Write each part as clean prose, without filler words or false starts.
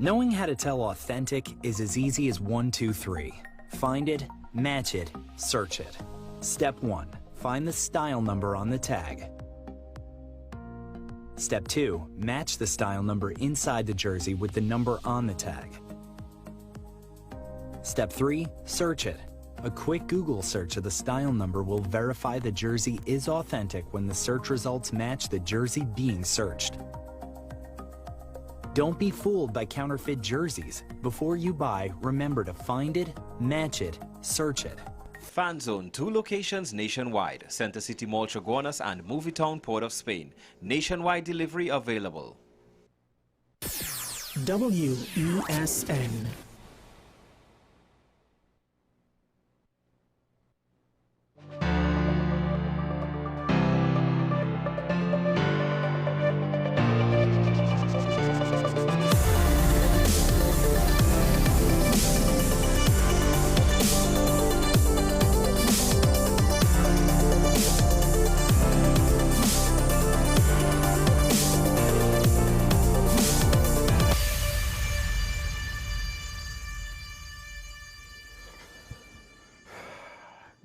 Knowing how to tell authentic is as easy as 1, 2, 3. Find it, match it, search it. Step 1. Find the style number on the tag. Step 2. Match the style number inside the jersey with the number on the tag. Step 3. Search it. A quick Google search of the style number will verify the jersey is authentic when the search results match the jersey being searched. Don't be fooled by counterfeit jerseys. Before you buy, remember to find it, match it, search it. Fan Zone, 2 locations nationwide. Center City Mall, Chaguanas and Movietown, Port of Spain. Nationwide delivery available. WESN.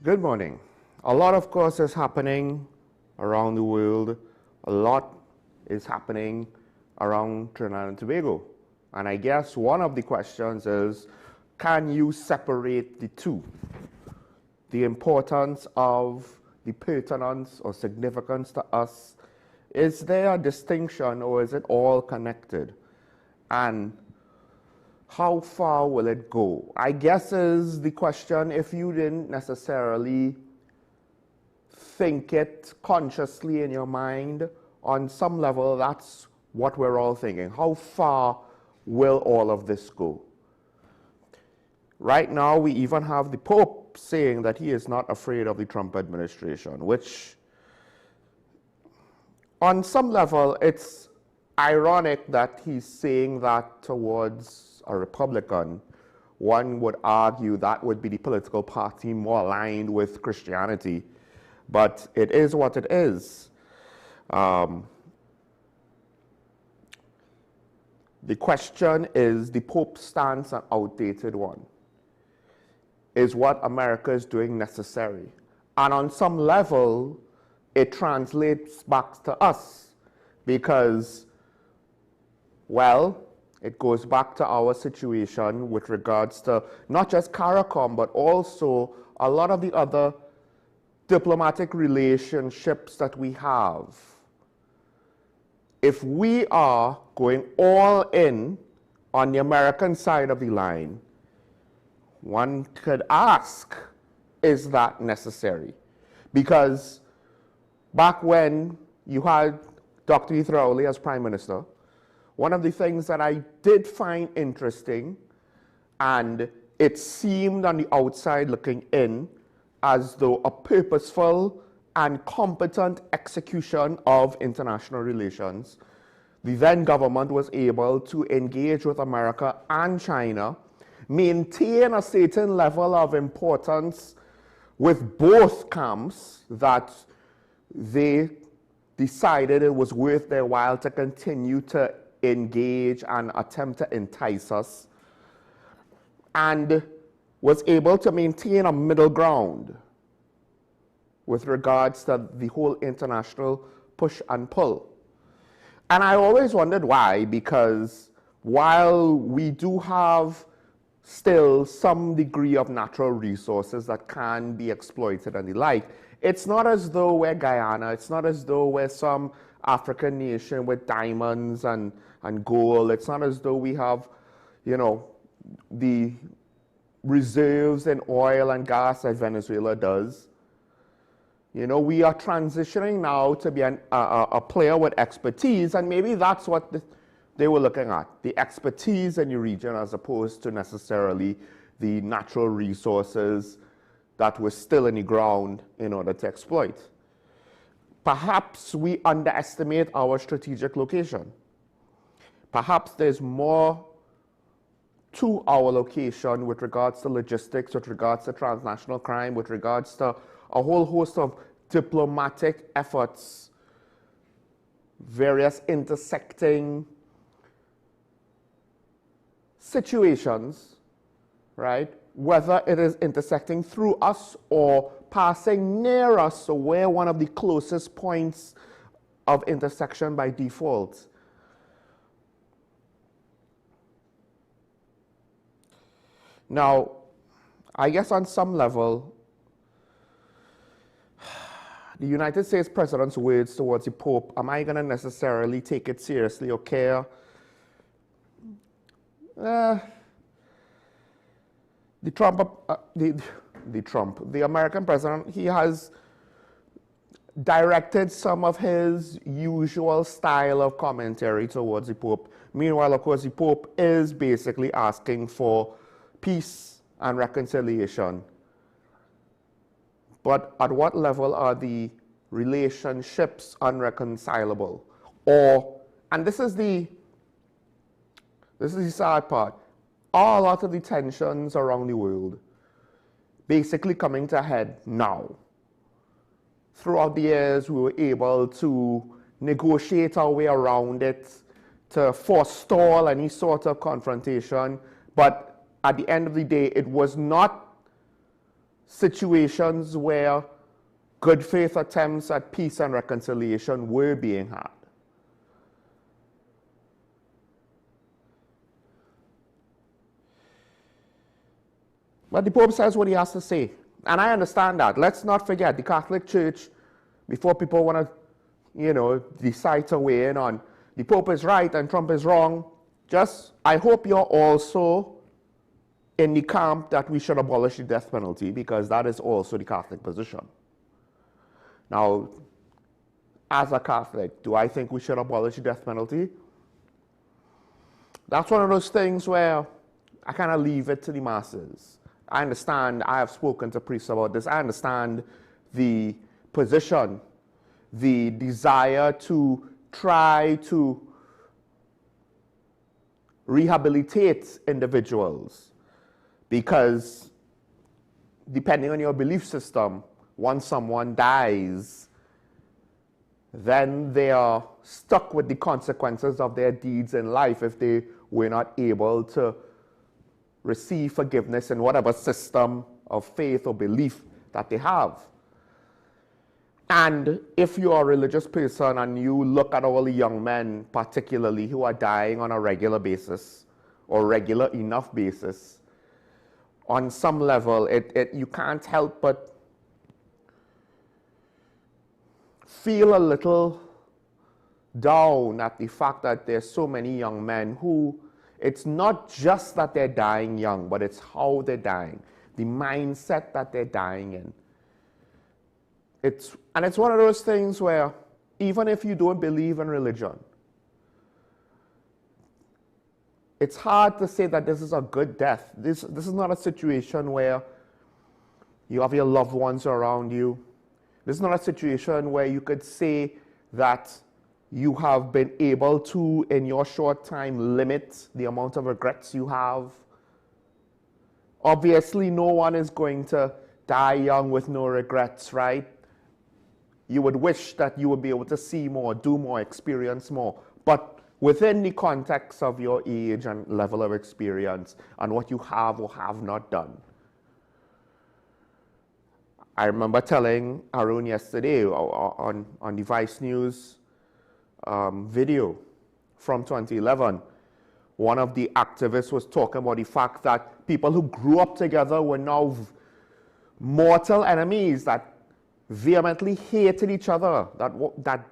Good morning. A lot, of course, is happening around the world. A lot is happening around Trinidad and Tobago. And I guess one of the questions is, can you separate the two? The importance of the pertinence or significance to us. Is there a distinction or is it all connected? And how far will it go? I guess is the question, if you didn't necessarily think it consciously in your mind, on some level, that's what we're all thinking. How far will all of this go? Right now, we even have the Pope saying that he is not afraid of the Trump administration, which on some level, it's ironic that he's saying that towards a Republican. One would argue that would be the political party more aligned with Christianity, but it is what it is. The question is, the Pope's stance an outdated one? Is what America is doing necessary? And on some level, it translates back to us because, well, it goes back to our situation with regards to not just CARICOM, but also a lot of the other diplomatic relationships that we have. If we are going all in on the American side of the line, one could ask, is that necessary? Because back when you had Dr. Heath Rowley as Prime Minister, one of the things that I did find interesting, and it seemed on the outside looking in as though a purposeful and competent execution of international relations, the then government was able to engage with America and China, maintain a certain level of importance with both camps, that they decided it was worth their while to continue to engage and attempt to entice us, and was able to maintain a middle ground with regards to the whole international push and pull. And I always wondered why, because while we do have still some degree of natural resources that can be exploited and the like, it's not as though we're Guyana, it's not as though we're some African nation with diamonds and gold. It's not as though we have, you know, the reserves in oil and gas that Venezuela does. You know, we are transitioning now to be a player with expertise, and maybe that's what they were looking at, the expertise in the region as opposed to necessarily the natural resources that were still in the ground in order to exploit. Perhaps we underestimate our strategic location. Perhaps there's more to our location with regards to logistics, with regards to transnational crime, with regards to a whole host of diplomatic efforts, various intersecting situations, right, whether it is intersecting through us or passing near us, so we're one of the closest points of intersection by default. Now, I guess on some level, the United States President's words towards the Pope, am I going to necessarily take it seriously or care? The American president, he has directed some of his usual style of commentary towards the Pope. Meanwhile, of course, the Pope is basically asking for peace and reconciliation. But at what level are the relationships unreconcilable? Or, and this is the sad part, are a lot of the tensions around the world basically coming to a head now? Throughout the years, we were able to negotiate our way around it, to forestall any sort of confrontation, but at the end of the day, it was not situations where good faith attempts at peace and reconciliation were being had. But the Pope says what he has to say. And I understand that. Let's not forget, the Catholic Church, before people want to, decide to weigh in on the Pope is right and Trump is wrong, I hope you're also in the camp that we should abolish the death penalty, because that is also the Catholic position. Now, as a Catholic, do I think we should abolish the death penalty? That's one of those things where I kind of leave it to the masses. I understand, I have spoken to priests about this, I understand the position, the desire to try to rehabilitate individuals, because depending on your belief system, once someone dies, then they are stuck with the consequences of their deeds in life if they were not able to receive forgiveness in whatever system of faith or belief that they have. And if you are a religious person and you look at all the young men, particularly, who are dying on a regular basis or regular enough basis, on some level, you can't help but feel a little down at the fact that there's so many young men who, it's not just that they're dying young, but it's how they're dying, the mindset that they're dying in. And it's one of those things where, even if you don't believe in religion, it's hard to say that this is a good death. This is not a situation where you have your loved ones around you. This is not a situation where you could say that you have been able to, in your short time, limit the amount of regrets you have. Obviously, no one is going to die young with no regrets, right? You would wish that you would be able to see more, do more, experience more. But within the context of your age and level of experience and what you have or have not done. I remember telling Arun yesterday on the Vice News video from 2011, one of the activists was talking about the fact that people who grew up together were now mortal enemies that vehemently hated each other, that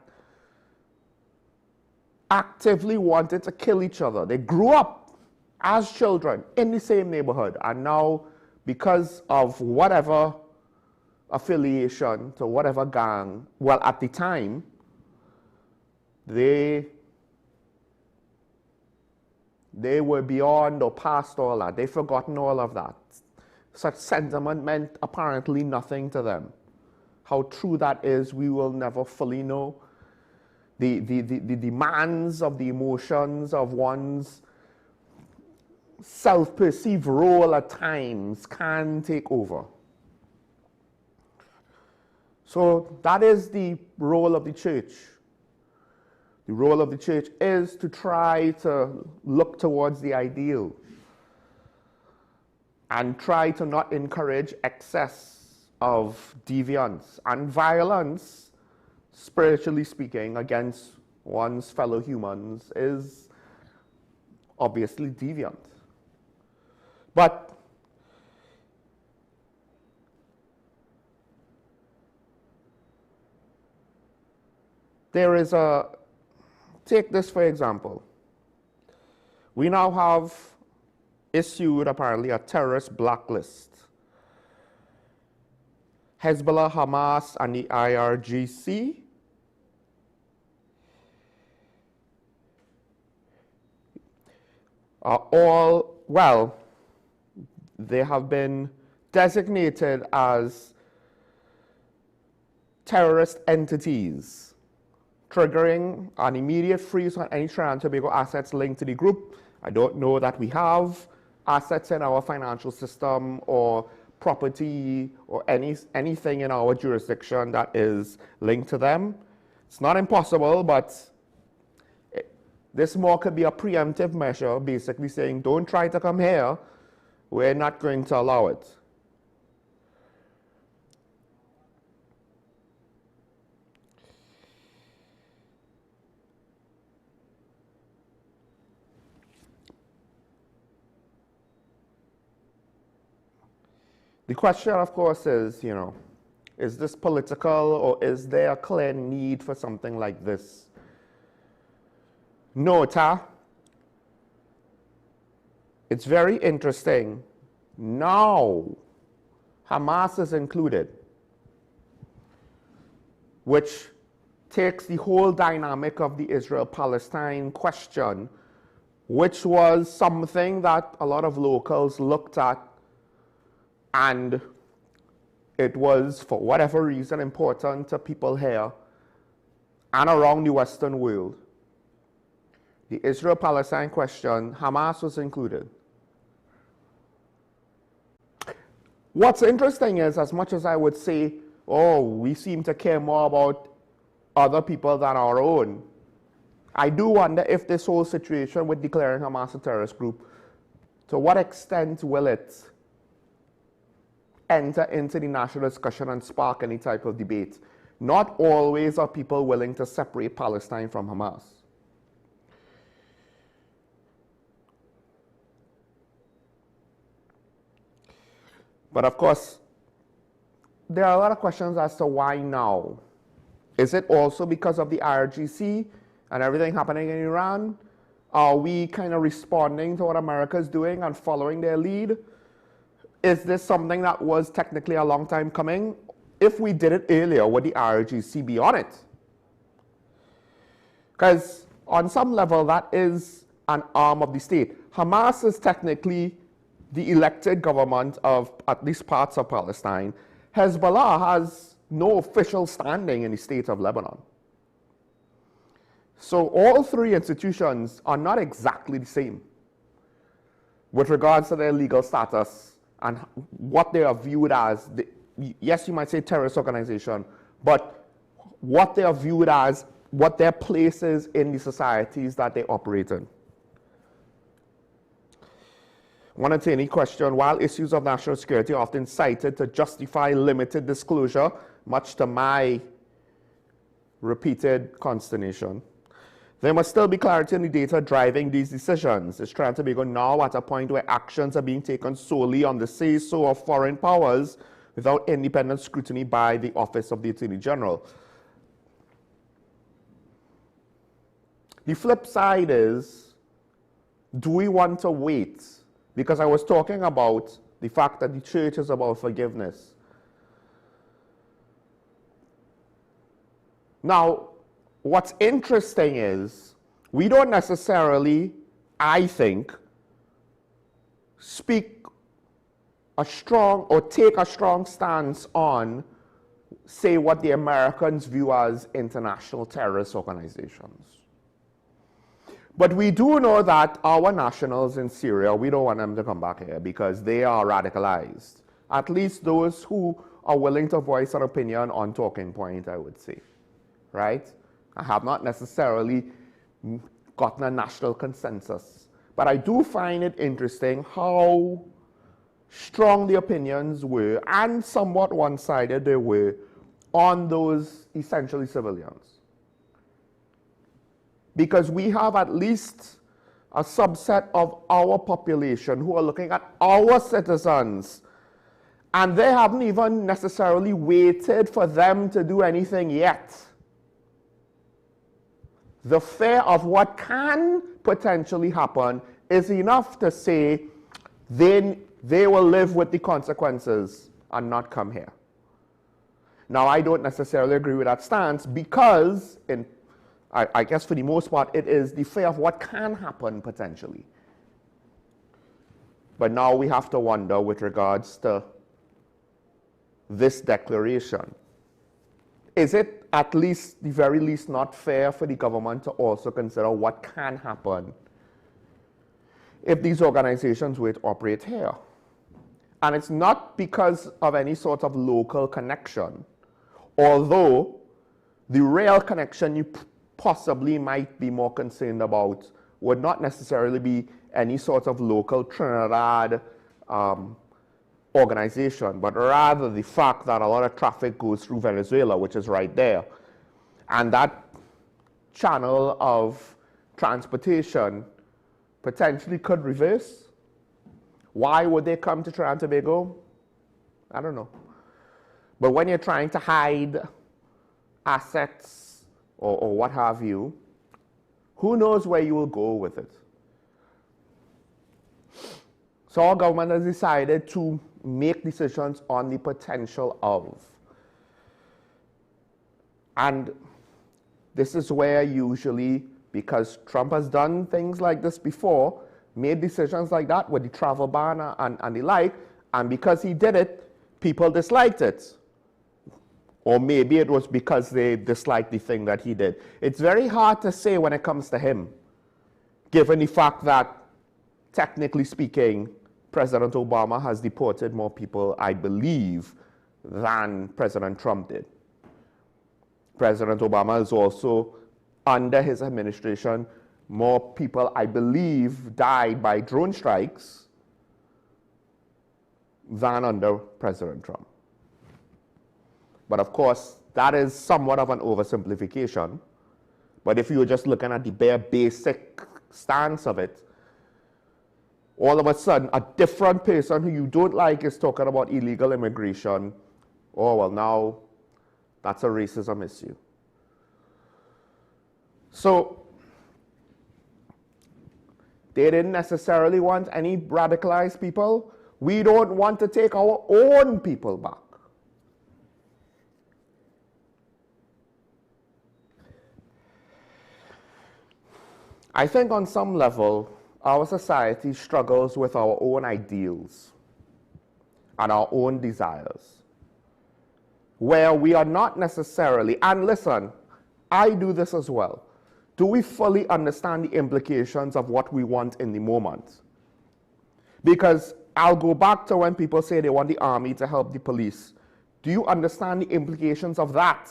actively wanted to kill each other. They grew up as children in the same neighborhood, and now, because of whatever affiliation to whatever gang, well, at the time, they were beyond or past all that. They've forgotten all of that. Such sentiment meant apparently nothing to them. How true that is, we will never fully know. The demands of the emotions of one's self-perceived role at times can take over. So that is the role of the church. The role of the church is to try to look towards the ideal. and try to not encourage excess of deviance and violence, spiritually speaking, against one's fellow humans is obviously deviant. But there is take this for example. We now have issued apparently a terrorist blacklist. Hezbollah, Hamas, and the IRGC are all, well, they have been designated as terrorist entities, triggering an immediate freeze on any Trinidad and Tobago assets linked to the group. I don't know that we have assets in our financial system or property or anything in our jurisdiction that is linked to them. It's not impossible, but this more could be a preemptive measure, basically saying, don't try to come here, we're not going to allow it. The question, of course, is, is this political or is there a clear need for something like this? Nota, it's very interesting. Now, Hamas is included, which takes the whole dynamic of the Israel-Palestine question, which was something that a lot of locals looked at, and it was, for whatever reason, important to people here and around the Western world. The Israel-Palestine question, Hamas was included. What's interesting is, as much as I would say, oh, we seem to care more about other people than our own, I do wonder if this whole situation with declaring Hamas a terrorist group, to what extent will it enter into the national discussion and spark any type of debate? Not always are people willing to separate Palestine from Hamas. But of course, there are a lot of questions as to why now. Is it also because of the IRGC and everything happening in Iran? Are we kind of responding to what America is doing and following their lead? Is this something that was technically a long time coming? If we did it earlier, would the IRGC be on it? Because on some level, that is an arm of the state. Hamas is technically the elected government of at least parts of Palestine. Hezbollah has no official standing in the state of Lebanon. So all three institutions are not exactly the same with regards to their legal status and what they are viewed as. Yes, you might say terrorist organization, but what they are viewed as, what their place is in the societies that they operate in. One attendee questioned, while issues of national security are often cited to justify limited disclosure, much to my repeated consternation, there must still be clarity in the data driving these decisions. Is Trinidad and Tobago now at a point where actions are being taken solely on the say-so of foreign powers without independent scrutiny by the Office of the Attorney General? The flip side is, do we want to wait? Because I was talking about the fact that the church is about forgiveness. Now, what's interesting is, we don't necessarily, I think, speak a strong or take a strong stance on, say, what the Americans view as international terrorist organizations. But we do know that our nationals in Syria, we don't want them to come back here because they are radicalized. At least those who are willing to voice an opinion on talking point, I would say, right? I have not necessarily gotten a national consensus. But I do find it interesting how strong the opinions were and somewhat one-sided they were on those essentially civilians. Because we have at least a subset of our population who are looking at our citizens, and they haven't even necessarily waited for them to do anything yet. The fear of what can potentially happen is enough to say they will live with the consequences and not come here. Now, I don't necessarily agree with that stance because, I guess for the most part, it is the fear of what can happen potentially. But now we have to wonder with regards to this declaration. Is it at least, the very least, not fair for the government to also consider what can happen if these organizations were to operate here? And it's not because of any sort of local connection, although the real connection you possibly might be more concerned about would not necessarily be any sort of local Trinidad organization, but rather the fact that a lot of traffic goes through Venezuela, which is right there. And that channel of transportation potentially could reverse. Why would they come to Trinidad and Tobago? I don't know. But when you're trying to hide assets or what have you, who knows where you will go with it? So our government has decided to make decisions on the potential of. And this is where usually, because Trump has done things like this before, made decisions like that with the travel ban and the like, and because he did it, people disliked it. Or maybe it was because they disliked the thing that he did. It's very hard to say when it comes to him, given the fact that, technically speaking, President Obama has deported more people, I believe, than President Trump did. President Obama is also, under his administration, more people, I believe, died by drone strikes than under President Trump. But of course, that is somewhat of an oversimplification. But if you were just looking at the bare basic stance of it, all of a sudden, a different person who you don't like is talking about illegal immigration. Oh, well, now that's a racism issue. So they didn't necessarily want any radicalized people. We don't want to take our own people back. I think on some level, our society struggles with our own ideals and our own desires, where we are not necessarily, and listen, I do this as well, do we fully understand the implications of what we want in the moment? Because I'll go back to when people say they want the army to help the police. Do you understand the implications of that?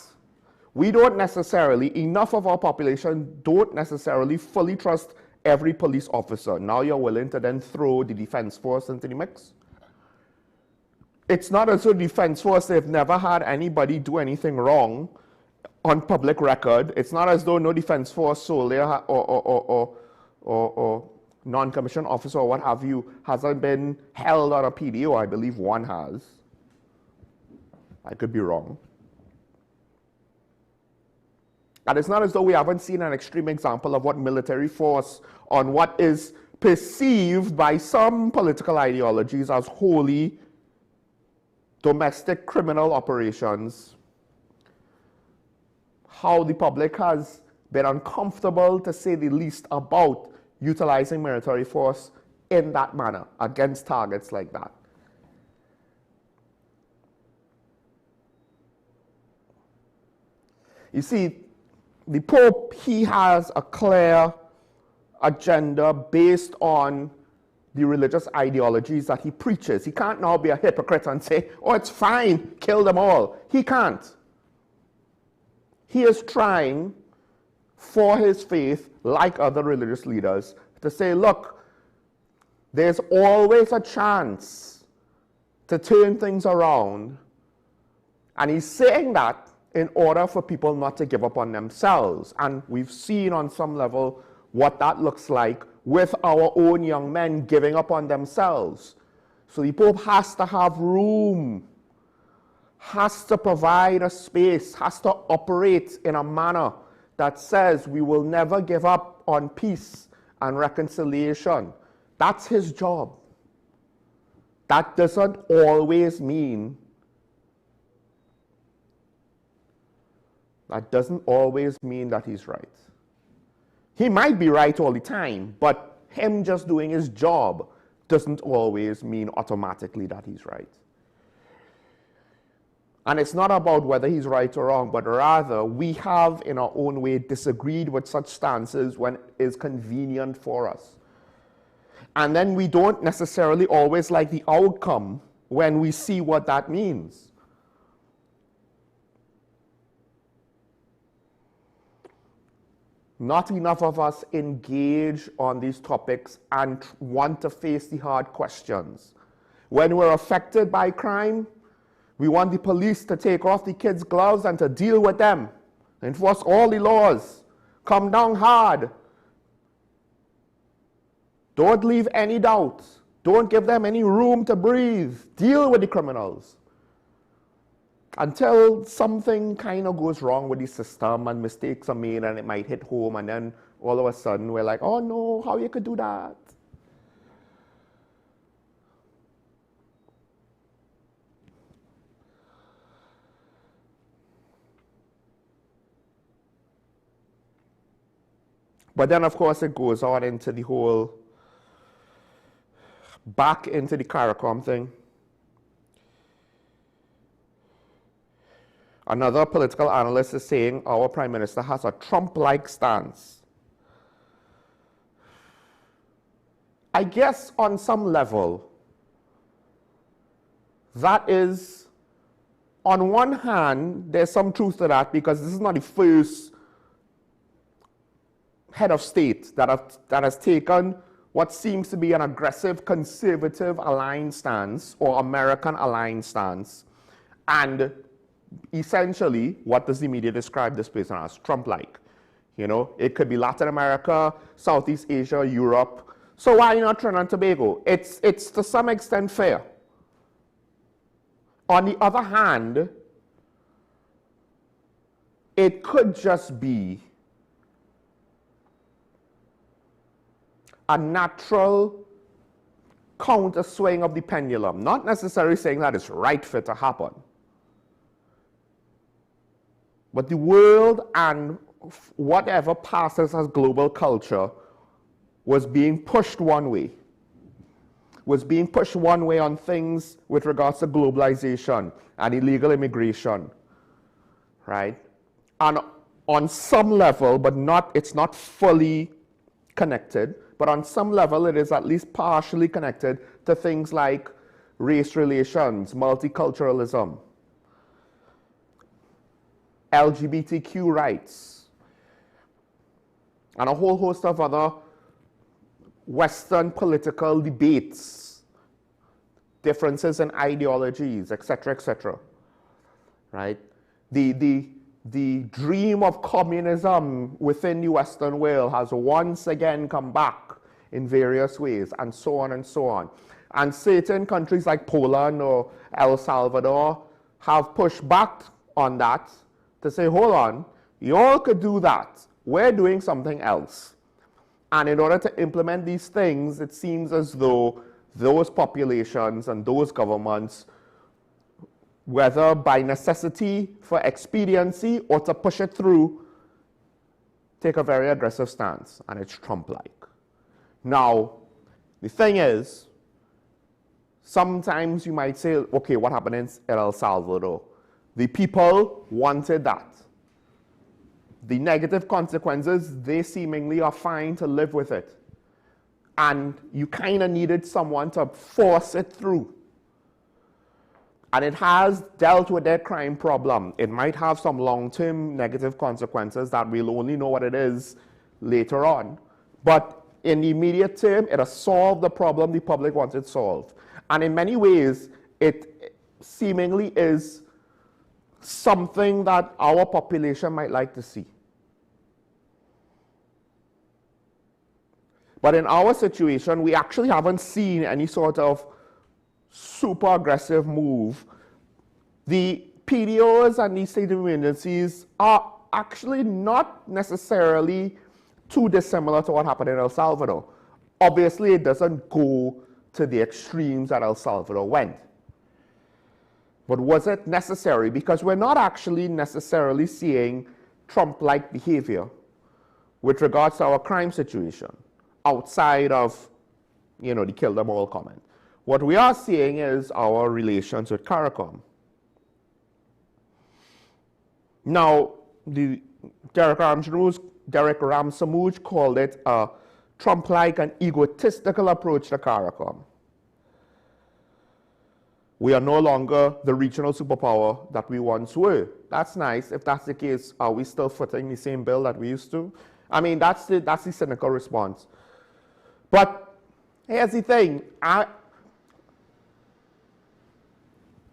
We don't necessarily, enough of our population don't necessarily fully trust every police officer. Now you're willing to then throw the defense force into the mix? It's not as though the defense force, they've never had anybody do anything wrong on public record. It's not as though no defense force soldier or non-commissioned officer or what have you hasn't been held on a PDO. I believe one has. I could be wrong. And it's not as though we haven't seen an extreme example of what military force on what is perceived by some political ideologies as wholly domestic criminal operations, how the public has been uncomfortable, to say the least, about utilizing military force in that manner against targets like that. You see, the Pope, he has a clear agenda based on the religious ideologies that he preaches. He can't now be a hypocrite and say, oh, it's fine, kill them all. He can't. He is trying for his faith, like other religious leaders, to say, look, there's always a chance to turn things around. And he's saying that in order for people not to give up on themselves. And we've seen on some level what that looks like with our own young men giving up on themselves. So the Pope has to have room, has to provide a space, has to operate in a manner that says we will never give up on peace and reconciliation. That's his job. That doesn't always mean that he's right. He might be right all the time, but him just doing his job doesn't always mean automatically that he's right. And it's not about whether he's right or wrong, but rather we have in our own way disagreed with such stances when it is convenient for us. And then we don't necessarily always like the outcome when we see what that means. Not enough of us engage on these topics and want to face the hard questions. When we're affected by crime, we want the police to take off the kids' gloves and to deal with them, enforce all the laws, come down hard. Don't leave any doubt. Don't give them any room to breathe. Deal with the criminals. Until something kind of goes wrong with the system and mistakes are made and it might hit home, and then all of a sudden we're like, oh no, how you could do that? But then of course it goes on into the whole, back into the CARICOM thing. Another political analyst is saying our Prime Minister has a Trump-like stance. I guess on some level, that is, on one hand, there's some truth to that because this is not the first head of state that has taken what seems to be an aggressive, conservative aligned stance or American aligned stance. And essentially, what does the media describe this person as? Trump-like. You know, it could be Latin America, Southeast Asia, Europe. So why not Trinidad and Tobago? It's to some extent fair. On the other hand, it could just be a natural counter swing of the pendulum. Not necessarily saying that it's right for it to happen. But the world and whatever passes as global culture was being pushed one way. Was being pushed one way on things with regards to globalization and illegal immigration, right? And on some level, but it's not fully connected, but on some level it is at least partially connected to things like race relations, multiculturalism, LGBTQ rights, and a whole host of other Western political debates, differences in ideologies, etc., right? The dream of communism within the Western world has once again come back in various ways, and so on and so on. And certain countries like Poland or El Salvador have pushed back on that to say, hold on, you all could do that. We're doing something else. And in order to implement these things, it seems as though those populations and those governments, whether by necessity, for expediency, or to push it through, take a very aggressive stance, and it's Trump-like. Now, the thing is, sometimes you might say, okay, what happened in El Salvador? The people wanted that. The negative consequences, they seemingly are fine to live with it. And you kind of needed someone to force it through. And it has dealt with their crime problem. It might have some long-term negative consequences that we'll only know what it is later on. But in the immediate term, it has solved the problem the public wanted solved. And in many ways, it seemingly is something that our population might like to see. But in our situation, we actually haven't seen any sort of super aggressive move. The PDOs and these state of emergencies are actually not necessarily too dissimilar to what happened in El Salvador. Obviously, it doesn't go to the extremes that El Salvador went. But was it necessary? Because we're not actually necessarily seeing Trump-like behavior with regards to our crime situation outside of, the kill them all comment. What we are seeing is our relations with CARICOM. Now, Derek Ramsamouche called it a Trump-like and egotistical approach to CARICOM. We are no longer the regional superpower that we once were. That's nice. If that's the case, are we still footing the same bill that we used to? I mean, that's the cynical response. But here's the thing.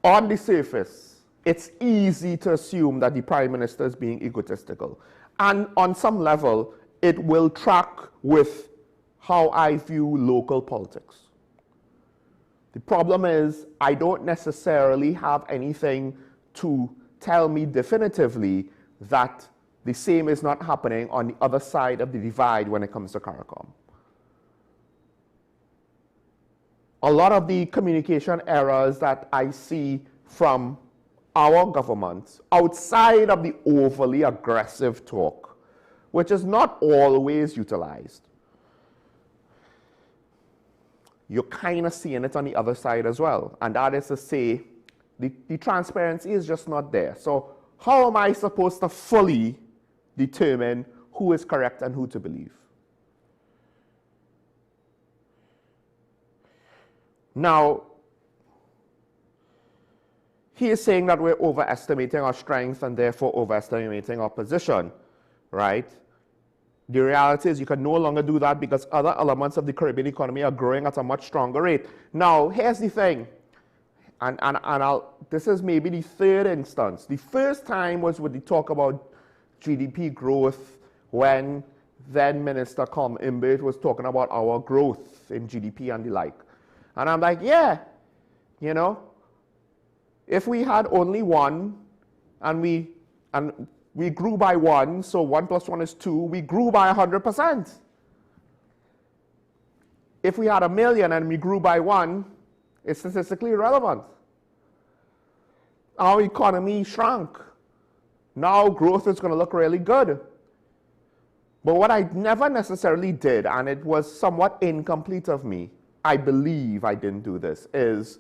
On the surface, it's easy to assume that the Prime Minister is being egotistical. And on some level, it will track with how I view local politics. The problem is, I don't necessarily have anything to tell me definitively that the same is not happening on the other side of the divide when it comes to CARICOM. A lot of the communication errors that I see from our government, outside of the overly aggressive talk, which is not always utilized, you're kind of seeing it on the other side as well. And that is to say, the transparency is just not there. So how am I supposed to fully determine who is correct and who to believe? Now, he is saying that we're overestimating our strength and therefore overestimating our position, right? The reality is you can no longer do that because other elements of the Caribbean economy are growing at a much stronger rate. Now, here's the thing, this is maybe the third instance. The first time was with the talk about GDP growth when then Minister Imbert was talking about our growth in GDP and the like. And I'm like, yeah, if we had only one and we grew by 1, so 1 plus 1 is 2, we grew by 100%. If we had 1 million and we grew by 1, it's statistically irrelevant. Our economy shrank. Now growth is going to look really good. But what I never necessarily did, and it was somewhat incomplete of me, I believe I didn't do this, is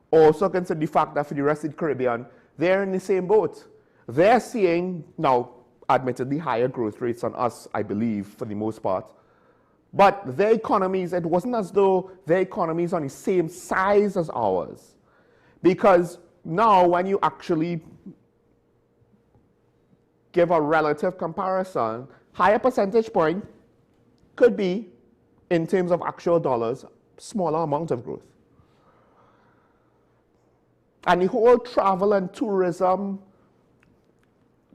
also consider the fact that for the rest of the Caribbean, they're in the same boat. They're seeing, now, admittedly higher growth rates on us, I believe, for the most part. But their economies, it wasn't as though their economies are the same size as ours. Because now when you actually give a relative comparison, higher percentage point could be, in terms of actual dollars, smaller amount of growth. And the whole travel and tourism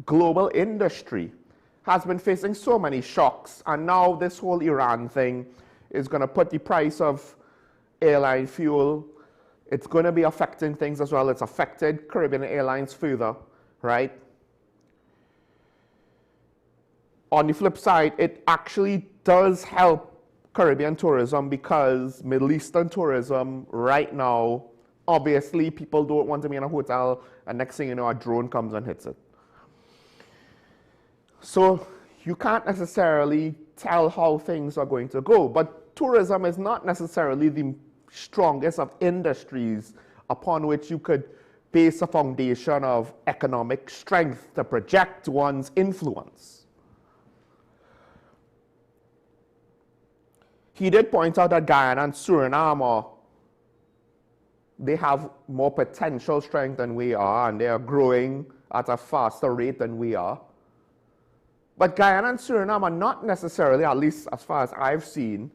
global industry has been facing so many shocks, and now this whole Iran thing is going to put the price of airline fuel, it's going to be affecting things as well. It's affected Caribbean Airlines further, right? On the flip side, it actually does help Caribbean tourism because Middle Eastern tourism right now, obviously people don't want to be in a hotel and next thing you know a drone comes and hits it. So you can't necessarily tell how things are going to go, but tourism is not necessarily the strongest of industries upon which you could base a foundation of economic strength to project one's influence. He did point out that Guyana and Suriname they have more potential strength than we are, and they are growing at a faster rate than we are. But Guyana and Suriname are not necessarily, at least as far as I've seen,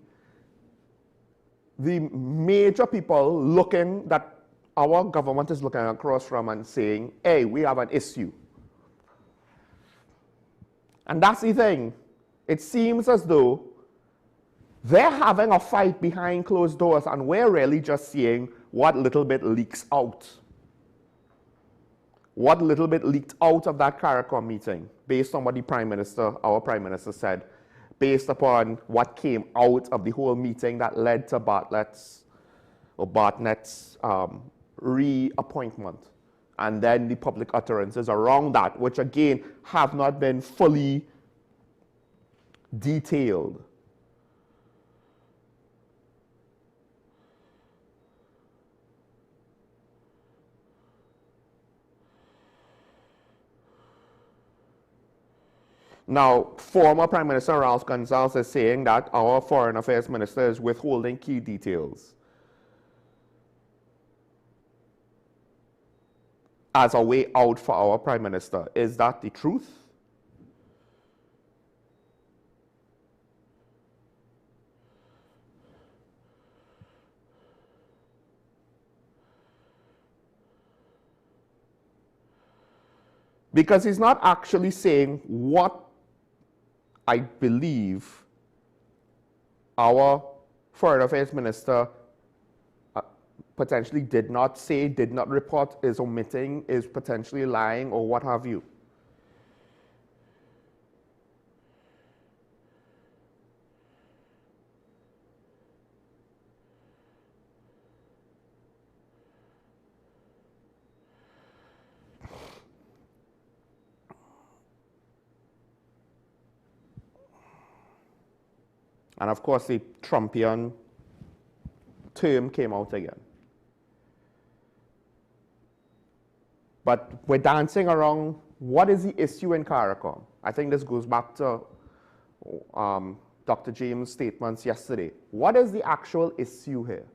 the major people looking that our government is looking across from and saying, hey, we have an issue. And that's the thing. It seems as though they're having a fight behind closed doors, and we're really just seeing what little bit leaks out. What little bit leaked out of that CARICOM meeting, based on what the Prime Minister, our Prime Minister said, based upon what came out of the whole meeting that led to Bartlett's reappointment, and then the public utterances around that, which again have not been fully detailed. Now, former Prime Minister Ralph Gonsalves is saying that our Foreign Affairs Minister is withholding key details as a way out for our Prime Minister. Is that the truth? Because he's not actually saying what I believe our Foreign Affairs Minister potentially did not say, did not report, is omitting, is potentially lying, or what have you. And of course, the Trumpian term came out again. But we're dancing around what is the issue in CARICOM. I think this goes back to Dr. James' statements yesterday. What is the actual issue here?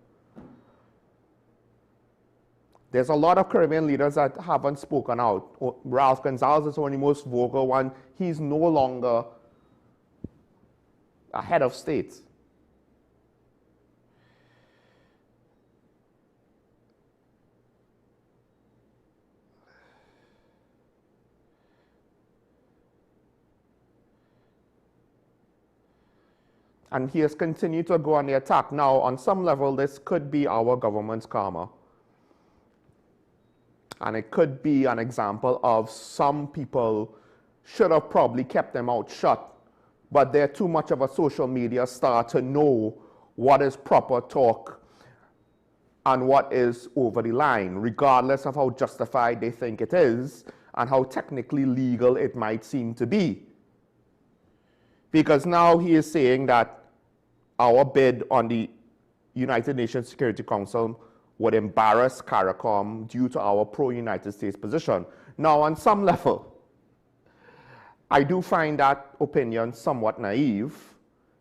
There's a lot of Caribbean leaders that haven't spoken out. Ralph Gonsalves is only the most vocal one. He's no longer a head of state. And he has continued to go on the attack. Now, on some level, this could be our government's karma. And it could be an example of some people should have probably kept their mouth shut, but they're too much of a social media star to know what is proper talk and what is over the line, regardless of how justified they think it is and how technically legal it might seem to be. Because now he is saying that our bid on the United Nations Security Council would embarrass CARICOM due to our pro-United States position. Now, on some level, I do find that opinion somewhat naive,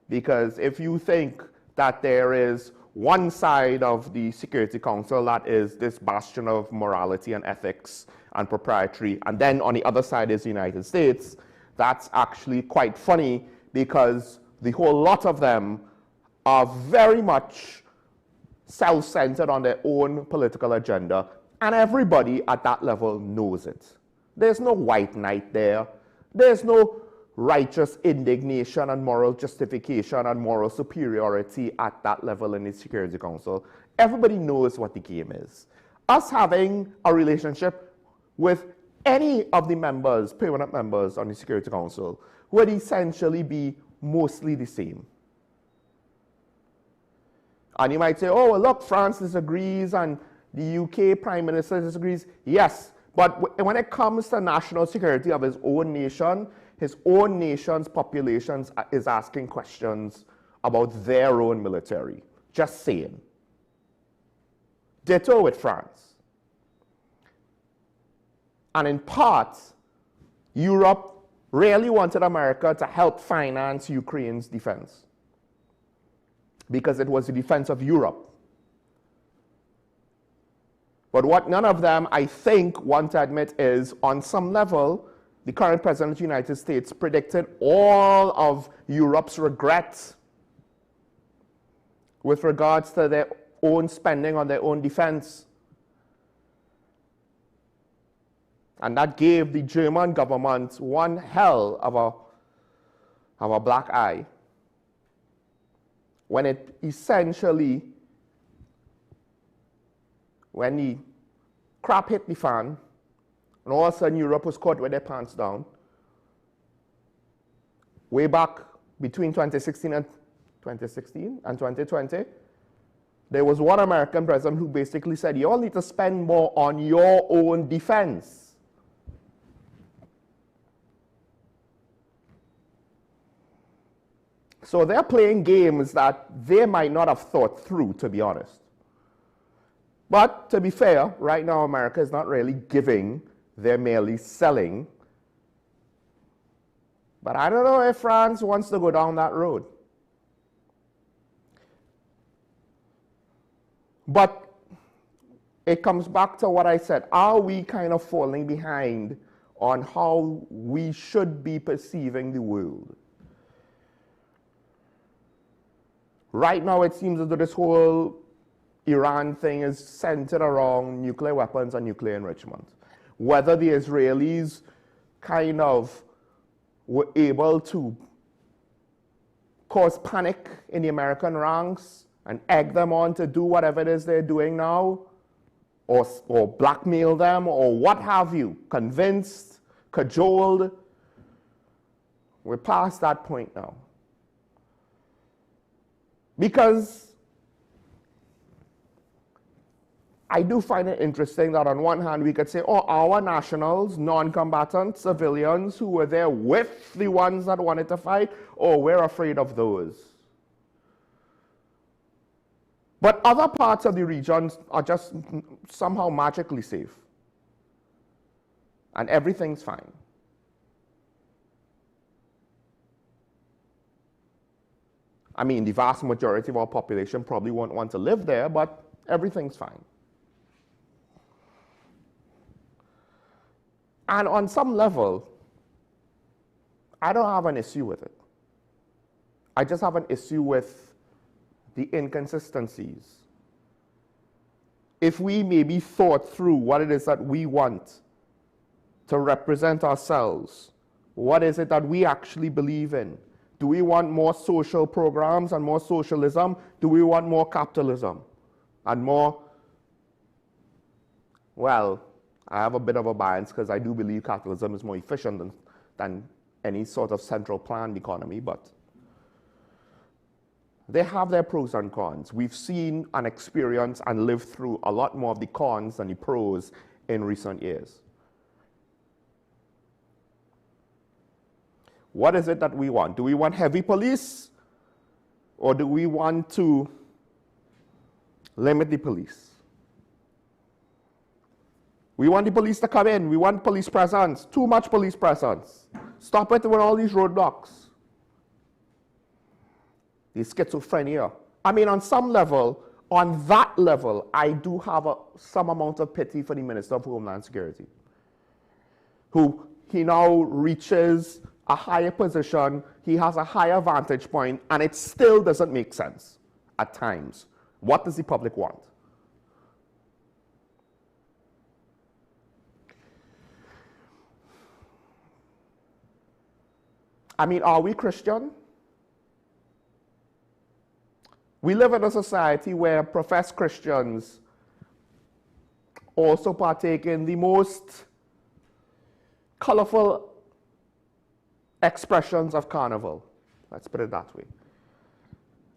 because if you think that there is one side of the Security Council that is this bastion of morality and ethics and proprietary, and then on the other side is the United States, that's actually quite funny, because the whole lot of them are very much self-centered on their own political agenda, and everybody at that level knows it. There's no white knight there. There's no righteous indignation and moral justification and moral superiority at that level in the Security Council. Everybody knows what the game is. Us having a relationship with any of the members, permanent members on the Security Council, would essentially be mostly the same. And you might say, oh, well, look, France disagrees and the UK Prime Minister disagrees. Yes, but when it comes to national security of his own nation's population is asking questions about their own military. Just saying. Ditto with France. And in part, Europe really wanted America to help finance Ukraine's defense, because it was the defense of Europe. But what none of them, I think, want to admit is, on some level, the current President of the United States predicted all of Europe's regrets with regards to their own spending on their own defense And that gave the German government one hell of a black eye when it essentially, when the crap hit the fan, and all of a sudden Europe was caught with their pants down. Way back between 2016 and 2020, there was one American president who basically said, you all need to spend more on your own defense. So they're playing games that they might not have thought through, to be honest. But to be fair, right now America is not really giving, they're merely selling. But I don't know if France wants to go down that road. But it comes back to what I said. Are we kind of falling behind on how we should be perceiving the world? Right now it seems as though this whole Iran thing is centered around nuclear weapons and nuclear enrichment. Whether the Israelis kind of were able to cause panic in the American ranks and egg them on to do whatever it is they're doing now, or blackmail them, or what have you, convinced, cajoled. We're past that point now. Because I do find it interesting that on one hand we could say, oh, our nationals, non-combatants, civilians who were there with the ones that wanted to fight, oh, we're afraid of those. But other parts of the region are just somehow magically safe. And everything's fine. I mean, the vast majority of our population probably won't want to live there, but everything's fine. And on some level, I don't have an issue with it. I just have an issue with the inconsistencies. If we maybe thought through what it is that we want to represent ourselves, what is it that we actually believe in? Do we want more social programs and more socialism? Do we want more capitalism and more, well, I have a bit of a bias because I do believe capitalism is more efficient than any sort of central planned economy, but they have their pros and cons. We've seen and experienced and lived through a lot more of the cons than the pros in recent years. What is it that we want? Do we want heavy police? Or do we want to limit the police? We want the police to come in. We want police presence. Too much police presence. Stop it with all these roadblocks. The schizophrenia. I mean, on some level, on that level, I do have some amount of pity for the Minister of Homeland Security, who he now reaches a higher position, he has a higher vantage point, and it still doesn't make sense at times. What does the public want? I mean, are we Christian? We live in a society where professed Christians also partake in the most colorful expressions of carnival. Let's put it that way.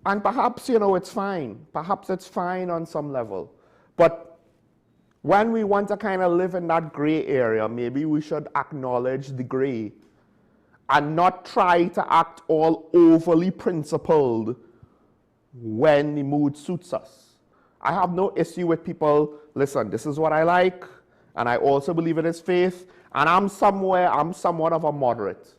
And perhaps, you know, it's fine. Perhaps it's fine on some level. But when we want to kind of live in that gray area, maybe we should acknowledge the gray and not try to act all overly principled when the mood suits us. I have no issue with people, listen, this is what I like, and I also believe in his faith, and I'm somewhat of a moderate.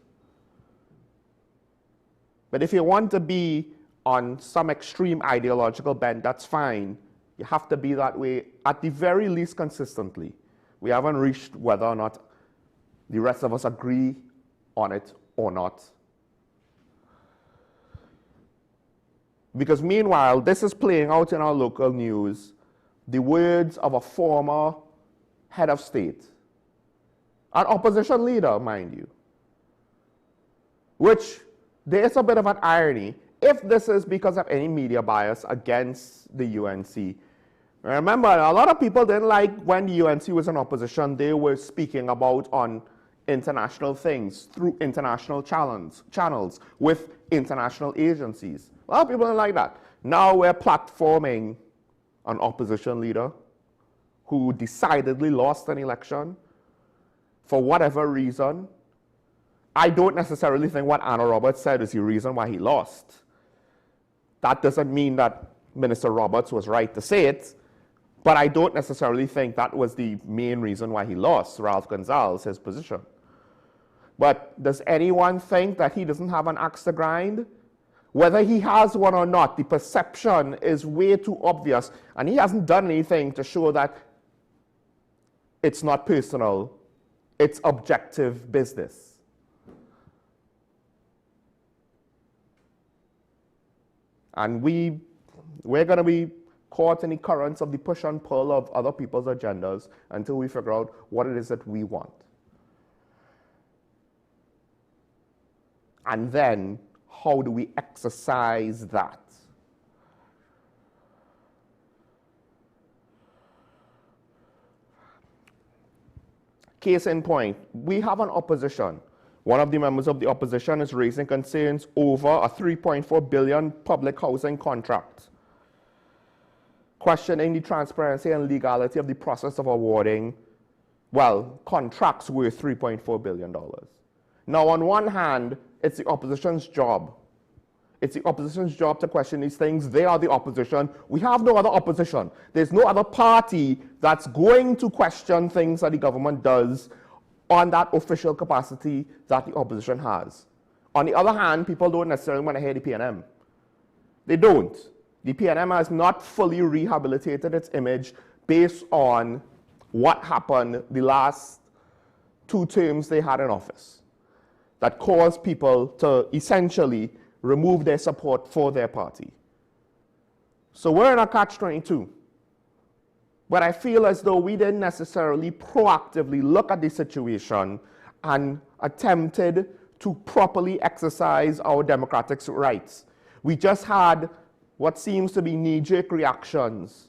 But if you want to be on some extreme ideological bent, that's fine. You have to be that way, at the very least consistently. We haven't reached whether or not the rest of us agree on it or not. Because meanwhile, this is playing out in our local news, the words of a former head of state An opposition leader, mind you. Which, there is a bit of an irony. If this is because of any media bias against the UNC, remember, a lot of people didn't like when the UNC was in opposition, they were speaking about on international things through international channels with international agencies. A lot of people didn't like that. Now we're platforming an opposition leader who decidedly lost an election for whatever reason. I don't necessarily think what Anna Roberts said is the reason why he lost. That doesn't mean that Minister Roberts was right to say it, but I don't necessarily think that was the main reason why he lost, Ralph Gonzalez, his position. But does anyone think that he doesn't have an axe to grind? Whether he has one or not, the perception is way too obvious, and he hasn't done anything to show that it's not personal, it's objective business. And we're going to be caught in the currents of the push and pull of other people's agendas until we figure out what it is that we want. And then, how do we exercise that? Case in point, we have an opposition. One of the members of the opposition is raising concerns over a $3.4 billion public housing contract, questioning the transparency and legality of the process of awarding, well, contracts worth $3.4 billion. Now, on one hand, it's the opposition's job. It's the opposition's job to question these things. They are the opposition. We have no other opposition. There's no other party that's going to question things that the government does on that official capacity that the opposition has. On the other hand, people don't necessarily want to hear the PNM. They don't. The PNM has not fully rehabilitated its image based on what happened the last 2 terms they had in office that caused people to essentially remove their support for their party. So we're in a catch-22. But I feel as though we didn't necessarily proactively look at the situation and attempted to properly exercise our democratic rights. We just had what seems to be knee-jerk reactions,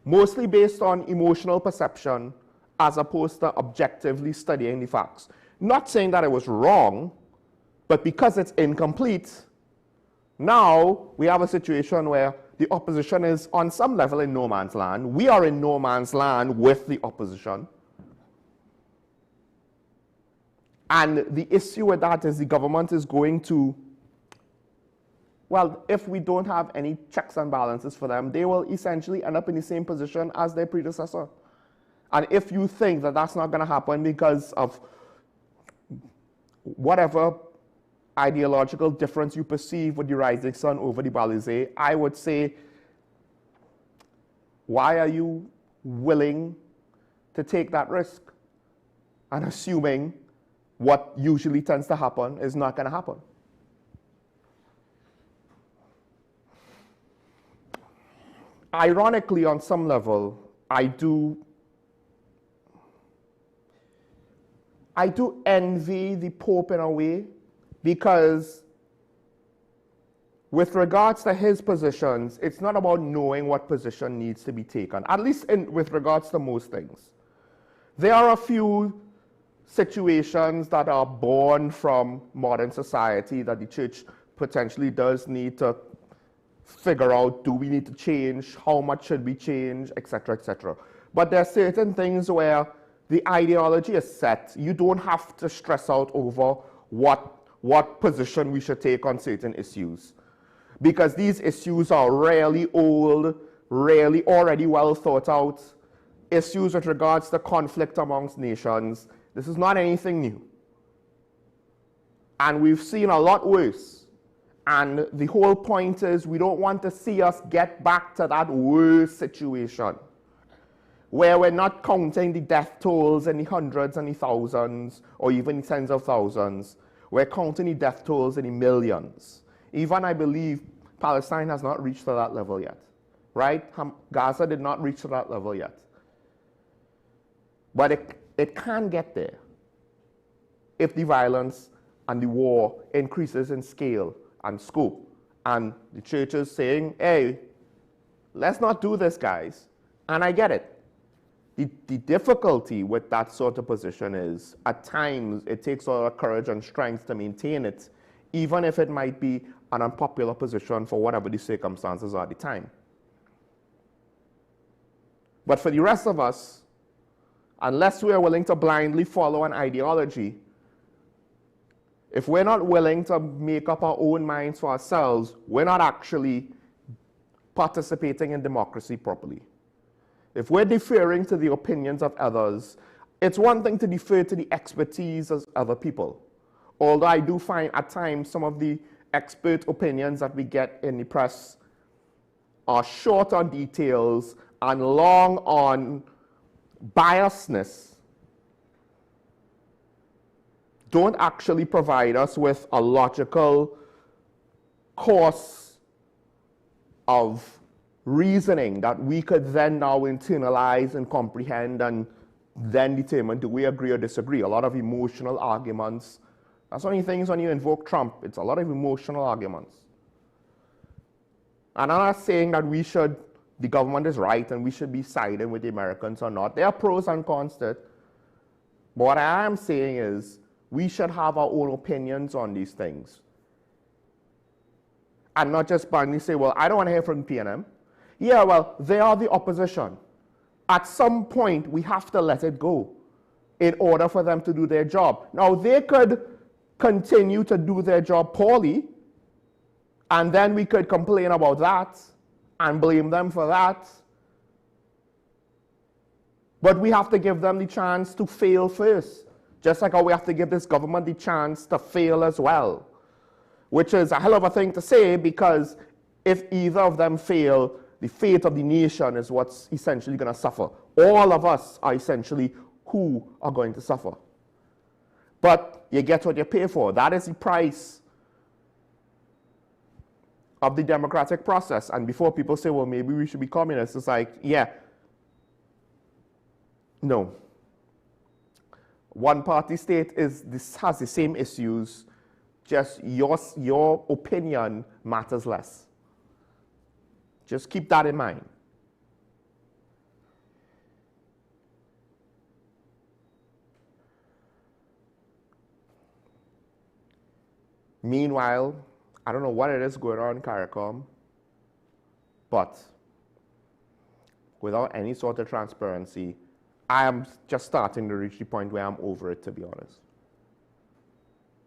mostly based on emotional perception as opposed to objectively studying the facts. Not saying that it was wrong, but because it's incomplete, now we have a situation where the opposition is on some level in no man's land. We are in no man's land with the opposition. And the issue with that is the government is going to, well, if we don't have any checks and balances for them, they will essentially end up in the same position as their predecessor. And if you think that that's not going to happen because of whatever ideological difference you perceive with the rising sun over the Balizé, I would say, why are you willing to take that risk and assuming what usually tends to happen is not going to happen? Ironically, on some level, I do envy the Pope in a way, because with regards to his positions, it's not about knowing what position needs to be taken, at least with regards to most things. There are a few situations that are born from modern society that the church potentially does need to figure out, do we need to change, how much should we change, etc., etc. But there are certain things where the ideology is set. You don't have to stress out over what position we should take on certain issues, because these issues are really old, really already well thought out. Issues with regards to conflict amongst nations, this is not anything new. And we've seen a lot worse. And the whole point is we don't want to see us get back to that worst situation where we're not counting the death tolls in the hundreds and the thousands or even tens of thousands. We're counting the death tolls in the millions. Even, I believe, Palestine has not reached to that level yet, right? Gaza did not reach to that level yet. But it can get there if the violence and the war increases in scale and scope. And the church is saying, hey, let's not do this, guys. And I get it. The difficulty with that sort of position is, at times, it takes a lot of courage and strength to maintain it, even if it might be an unpopular position for whatever the circumstances are at the time. But for the rest of us, unless we are willing to blindly follow an ideology, if we're not willing to make up our own minds for ourselves, we're not actually participating in democracy properly. If we're deferring to the opinions of others, it's one thing to defer to the expertise of other people. Although I do find at times some of the expert opinions that we get in the press are short on details and long on biasness, don't actually provide us with a logical course of reasoning that we could then now internalize and comprehend and then determine, do we agree or disagree? A lot of emotional arguments. That's one of the things when you invoke Trump, it's a lot of emotional arguments. And I'm not saying that the government is right and we should be siding with the Americans or not. There are pros and cons to it. But what I am saying is, we should have our own opinions on these things. And not just blindly say, well, I don't want to hear from PNM. Yeah, well, they are the opposition. At some point, we have to let it go in order for them to do their job. Now, they could continue to do their job poorly, and then we could complain about that and blame them for that. But we have to give them the chance to fail first, just like how we have to give this government the chance to fail as well, which is a hell of a thing to say, because if either of them fail, the fate of the nation is what's essentially going to suffer. All of us are essentially who are going to suffer. But you get what you pay for. That is the price of the democratic process. And before people say, well, maybe we should be communists, it's like, yeah, no. One-party state has the same issues, just your opinion matters less. Just keep that in mind. Meanwhile, I don't know what it is going on in CARICOM, but without any sort of transparency, I am just starting to reach the point where I'm over it, to be honest.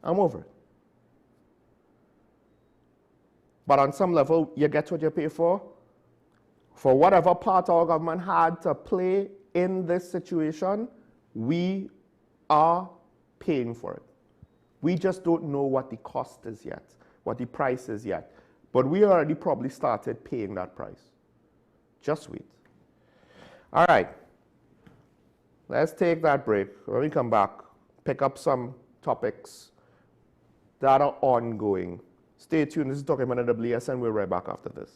I'm over it. But on some level, you get what you pay for. For whatever part our government had to play in this situation, we are paying for it. We just don't know what the cost is yet, what the price is yet. But we already probably started paying that price. Just wait. All right. Let's take that break. When we come back, pick up some topics that are ongoing. Stay tuned. This is Talking About WS, and we'll be right back after this.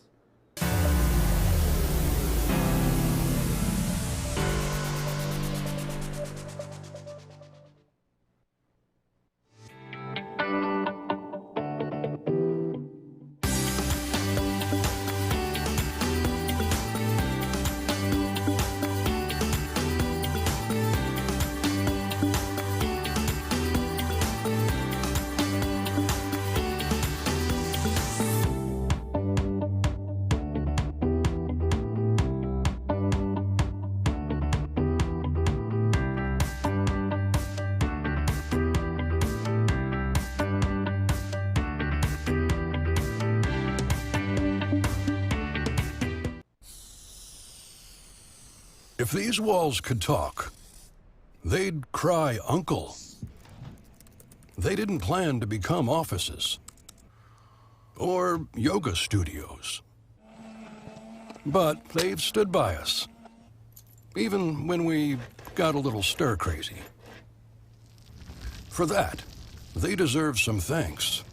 If these walls could talk, they'd cry uncle. They didn't plan to become offices or yoga studios, but they've stood by us, even when we got a little stir-crazy. For that, they deserve some thanks.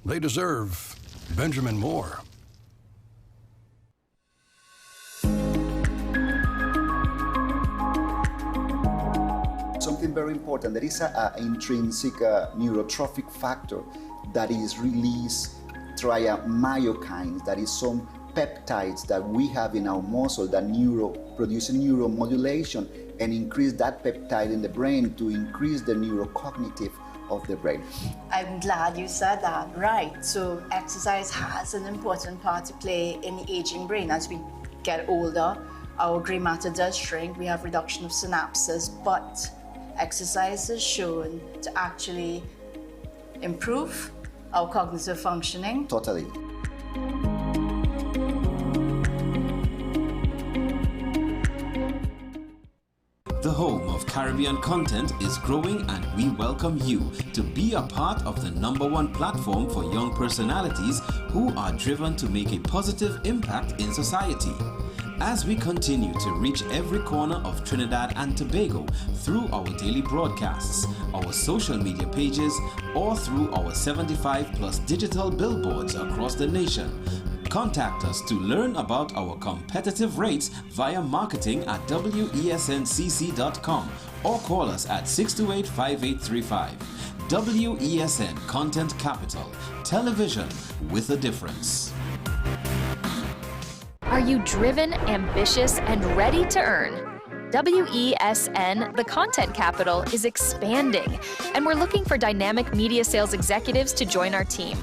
They deserve Benjamin Moore. something very important. There is an intrinsic neurotrophic factor that is released via myokines, that is some peptides that we have in our muscle that produce neuromodulation and increase that peptide in the brain to increase the neurocognitive of the brain. I'm glad you said that. Right. So exercise has an important part to play in the aging brain. As we get older, our gray matter does shrink. We have reduction of synapses, but exercise is shown to actually improve our cognitive functioning. Totally. The home of Caribbean content is growing, and we welcome you to be a part of the #1 platform for young personalities who are driven to make a positive impact in society. As we continue to reach every corner of Trinidad and Tobago through our daily broadcasts, our social media pages, or through our 75+ digital billboards across the nation, contact us to learn about our competitive rates via marketing at wesncc.com or call us at 628-5835. WESN Content Capital, television with a difference. Are you driven, ambitious, and ready to earn? WESN, the content capital, is expanding, and we're looking for dynamic media sales executives to join our team.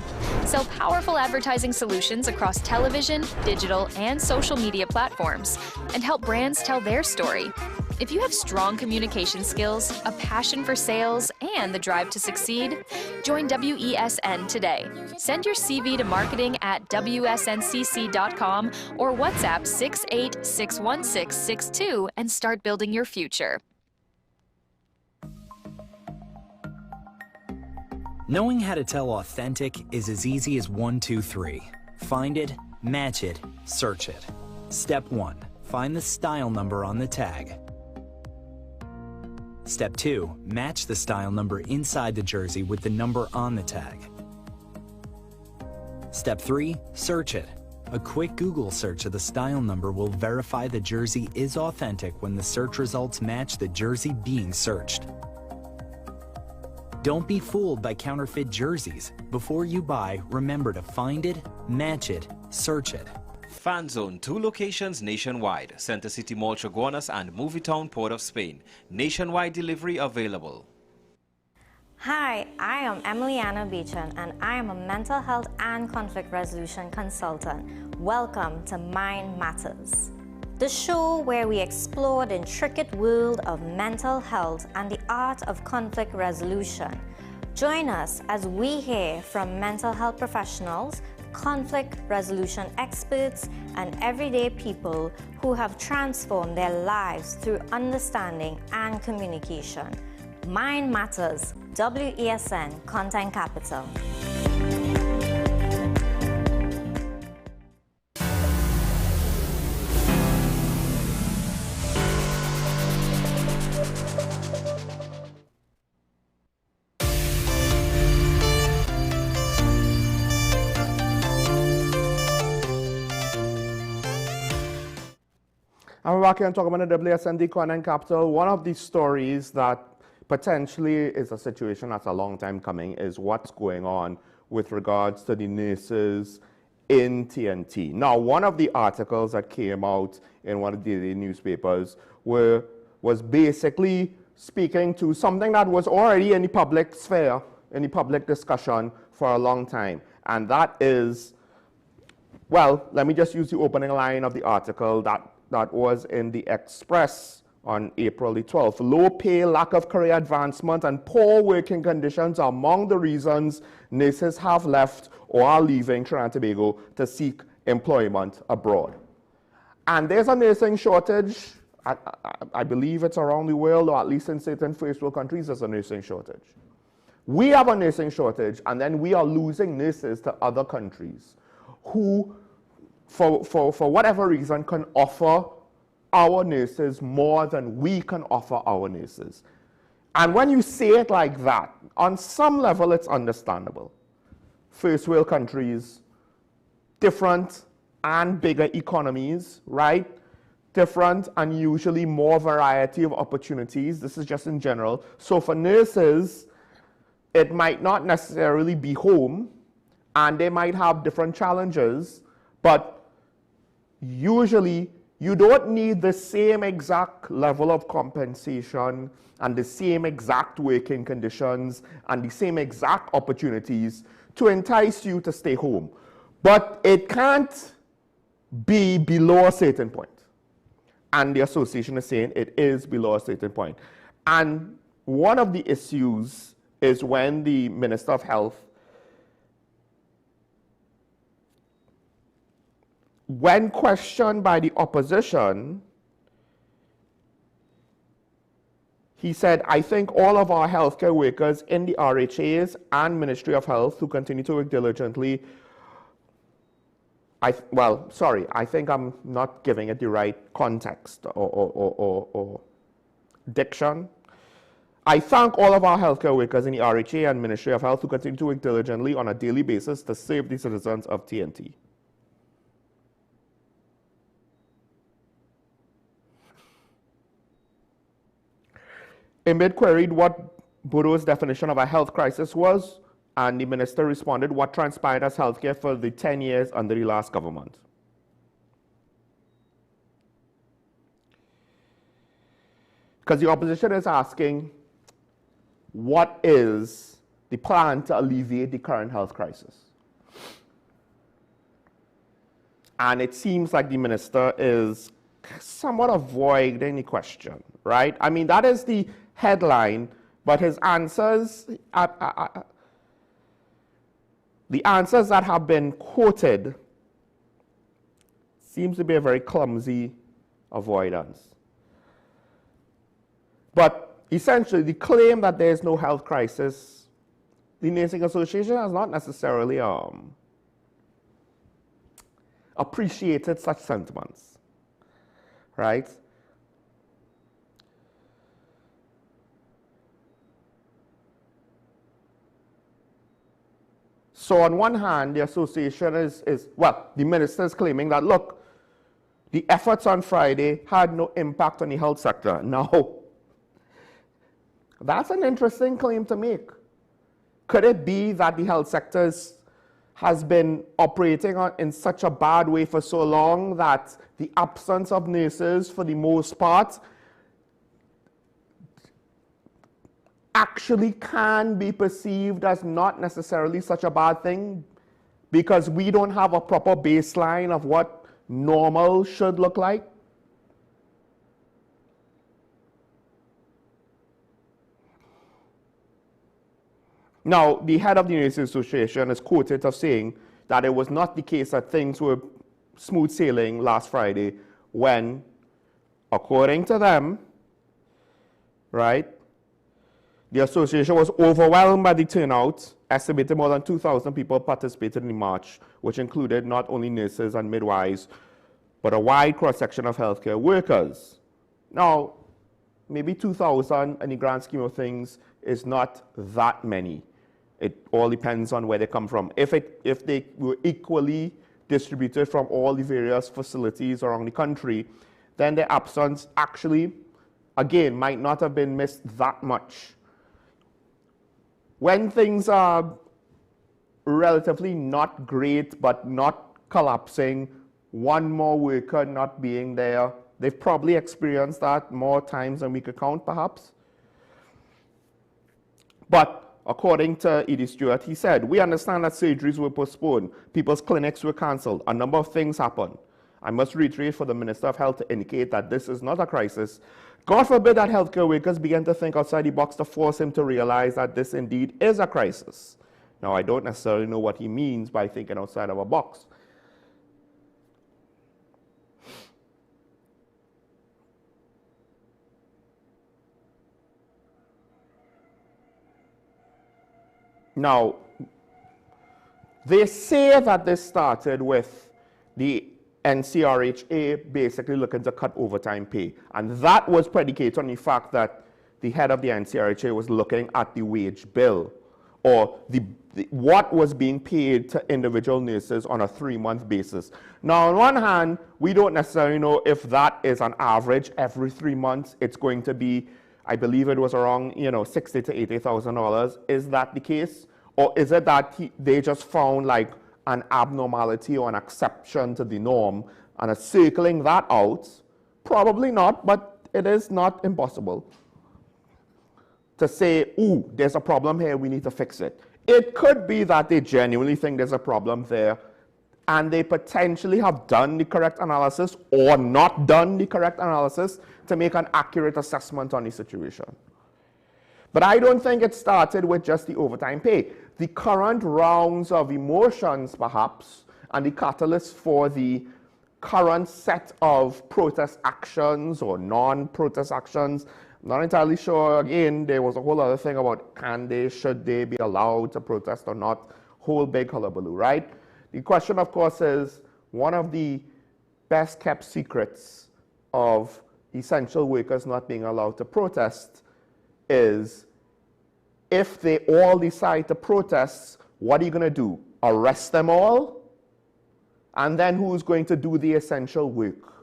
Sell powerful advertising solutions across television, digital, and social media platforms, and help brands tell their story. If you have strong communication skills, a passion for sales, and the drive to succeed, join WESN today. Send your CV to marketing at wesncc.com or WhatsApp 6861662 and start building your future. Knowing how to tell authentic is as easy as 1, 2, 3. Find it, match it, search it. Step 1. Find the style number on the tag. Step 2. Match the style number inside the jersey with the number on the tag. Step 3. Search it. A quick Google search of the style number will verify the jersey is authentic when the search results match the jersey being searched. Don't be fooled by counterfeit jerseys. Before you buy, remember to find it, match it, search it. Fan Zone, 2 locations nationwide, Center City Mall, Chaguanas, and Movietown, Port of Spain. Nationwide delivery available. Hi, I am Emiliana Beechan, and I am a mental health and conflict resolution consultant. Welcome to Mind Matters, the show where we explore the intricate world of mental health and the art of conflict resolution. Join us as we hear from mental health professionals, conflict resolution experts, and everyday people who have transformed their lives through understanding and communication. Mind Matters, WESN Content Capital. And we're back here and talking about the WSND Content Capital. One of the stories that potentially is a situation that's a long time coming is what's going on with regards to the nurses in TNT. Now, one of the articles that came out in one of the daily newspapers was basically speaking to something that was already in the public sphere, in the public discussion for a long time. And that is, well, let me just use the opening line of the article that was in the Express on April the 12th. Low pay, lack of career advancement, and poor working conditions are among the reasons nurses have left or are leaving Trinidad and Tobago to seek employment abroad. And there's a nursing shortage. I believe it's around the world, or at least in certain first world countries, there's a nursing shortage. We have a nursing shortage, and then we are losing nurses to other countries who, for whatever reason, can offer our nurses more than we can offer our nurses. And when you say it like that, on some level it's understandable. First world countries, different and bigger economies, right? different and usually more variety of opportunities. This is just in general. So for nurses, it might not necessarily be home, and they might have different challenges, but usually you don't need the same exact level of compensation and the same exact working conditions and the same exact opportunities to entice you to stay home. But it can't be below a certain point. And the association is saying it is below a certain point. And one of the issues is when the Minister of Health, when questioned by the opposition, he said, I think all of our healthcare workers in the RHAs and Ministry of Health who continue to work diligently, I think I'm not giving it the right context or diction. I thank all of our healthcare workers in the RHA and Ministry of Health who continue to work diligently on a daily basis to serve the citizens of TNT. Imid queried what Bodo's definition of a health crisis was, and the minister responded, what transpired as healthcare for the 10 years under the last government. Because the opposition is asking, what is the plan to alleviate the current health crisis? And it seems like the minister is somewhat avoiding the question, right? I mean, that is the headline, but his answers, the answers that have been quoted seems to be a very clumsy avoidance. But essentially, the claim that there is no health crisis, the Nursing Association has not necessarily appreciated such sentiments, right? So on one hand, the association the minister is claiming that, look, the efforts on Friday had no impact on the health sector. Now, that's an interesting claim to make. Could it be that the health sector has been operating in such a bad way for so long that the absence of nurses, for the most part, actually can be perceived as not necessarily such a bad thing because we don't have a proper baseline of what normal should look like? Now, the head of the Nursing Association is quoted as saying that it was not the case that things were smooth sailing last Friday when, according to them, right, the association was overwhelmed by the turnout. Estimated more than 2,000 people participated in the march, which included not only nurses and midwives, but a wide cross-section of healthcare workers. Now, maybe 2,000 in the grand scheme of things is not that many. It all depends on where they come from. If they were equally distributed from all the various facilities around the country, then their absence actually, again, might not have been missed that much. When things are relatively not great but not collapsing, one more worker not being there, they've probably experienced that more times than we could count, perhaps. But according to Edie Stewart, he said, we understand that surgeries were postponed, people's clinics were cancelled, a number of things happened. I must reiterate for the Minister of Health to indicate that this is not a crisis. God forbid that healthcare workers begin to think outside the box to force him to realize that this indeed is a crisis. Now, I don't necessarily know what he means by thinking outside of a box. Now, they say that this started with the NCRHA basically looking to cut overtime pay. And that was predicated on the fact that the head of the NCRHA was looking at the wage bill or what was being paid to individual nurses on a 3-month basis. Now, on one hand, we don't necessarily know if that is an average every 3 months. It's going to be, I believe it was around, $60,000 to $80,000. Is that the case? Or is it that they just found like an abnormality or an exception to the norm and are circling that out? Probably not, but it is not impossible to say, ooh, there's a problem here, we need to fix it. It could be that they genuinely think there's a problem there and they potentially have done the correct analysis or not done the correct analysis to make an accurate assessment on the situation. But I don't think it started with just the overtime pay. The current rounds of emotions, perhaps, and the catalyst for the current set of protest actions or non-protest actions, I'm not entirely sure. Again, there was a whole other thing about can they, should they be allowed to protest or not, whole big hullabaloo, right? The question, of course, is one of the best kept secrets of essential workers not being allowed to protest is if they all decide to protest, what are you going to do? Arrest them all? And then who's going to do the essential work?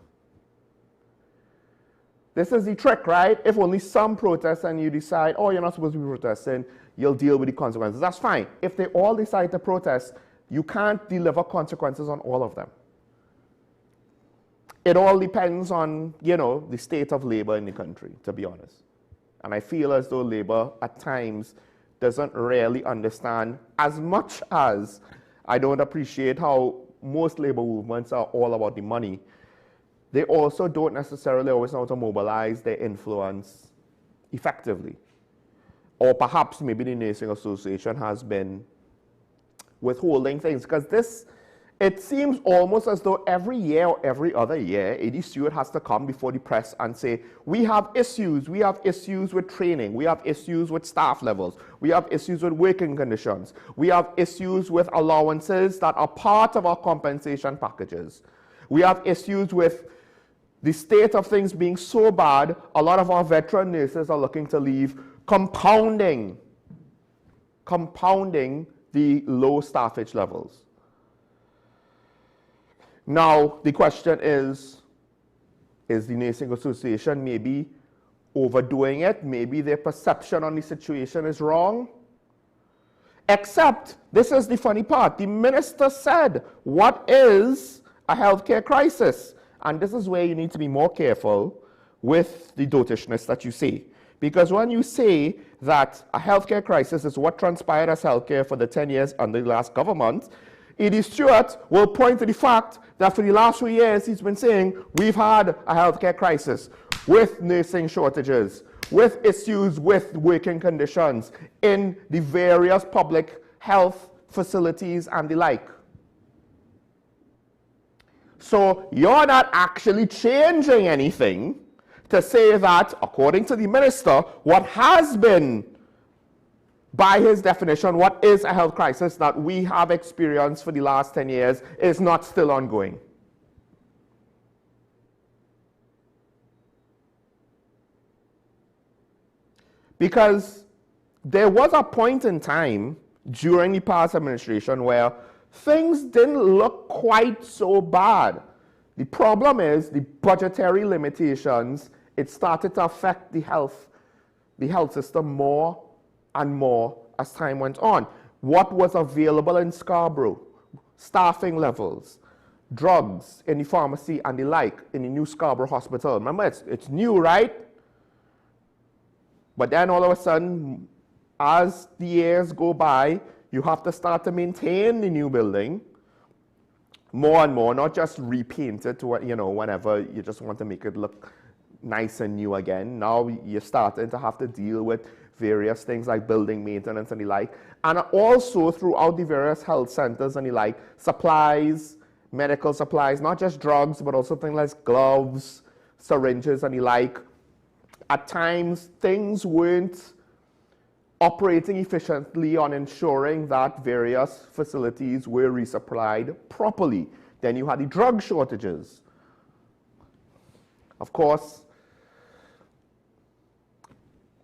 This is the trick, right? If only some protest and you decide, oh, you're not supposed to be protesting, you'll deal with the consequences. That's fine. If they all decide to protest, you can't deliver consequences on all of them. It all depends on, the state of labor in the country, to be honest. And I feel as though labor at times doesn't really understand, as much as I don't appreciate how most labor movements are all about the money. They also don't necessarily always know how to mobilize their influence effectively. Or perhaps maybe the Nursing Association has been withholding things, because it seems almost as though every year or every other year, AD Stewart has to come before the press and say, we have issues with training, we have issues with staff levels, we have issues with working conditions, we have issues with allowances that are part of our compensation packages. We have issues with the state of things being so bad, a lot of our veteran nurses are looking to leave, compounding the low staffage levels. Now, the question is the Nursing Association maybe overdoing it? Maybe their perception on the situation is wrong? Except, this is the funny part, the minister said, what is a healthcare crisis? And this is where you need to be more careful with the dotishness that you say. Because when you say that a healthcare crisis is what transpired as healthcare for the 10 years under the last government, AD Stewart will point to the fact that for the last 3 years he's been saying we've had a healthcare crisis with nursing shortages, with issues with working conditions in the various public health facilities and the like. So you're not actually changing anything to say that, according to the minister, what has been, by his definition, what is a health crisis that we have experienced for the last 10 years is not still ongoing. Because there was a point in time during the past administration where things didn't look quite so bad. The problem is the budgetary limitations. It started to affect the health system more and more as time went on. What was available in Scarborough, staffing levels, drugs in the pharmacy and the like in the new Scarborough Hospital. Remember, it's new, right? But then all of a sudden, as the years go by, you have to start to maintain the new building more and more, not just repaint it, whenever you just want to make it look nice and new again. Now you're starting to have to deal with various things like building maintenance and the like. And also throughout the various health centers and the like, supplies, medical supplies, not just drugs, but also things like gloves, syringes and the like. At times, things weren't operating efficiently on ensuring that various facilities were resupplied properly. Then you had the drug shortages. Of course,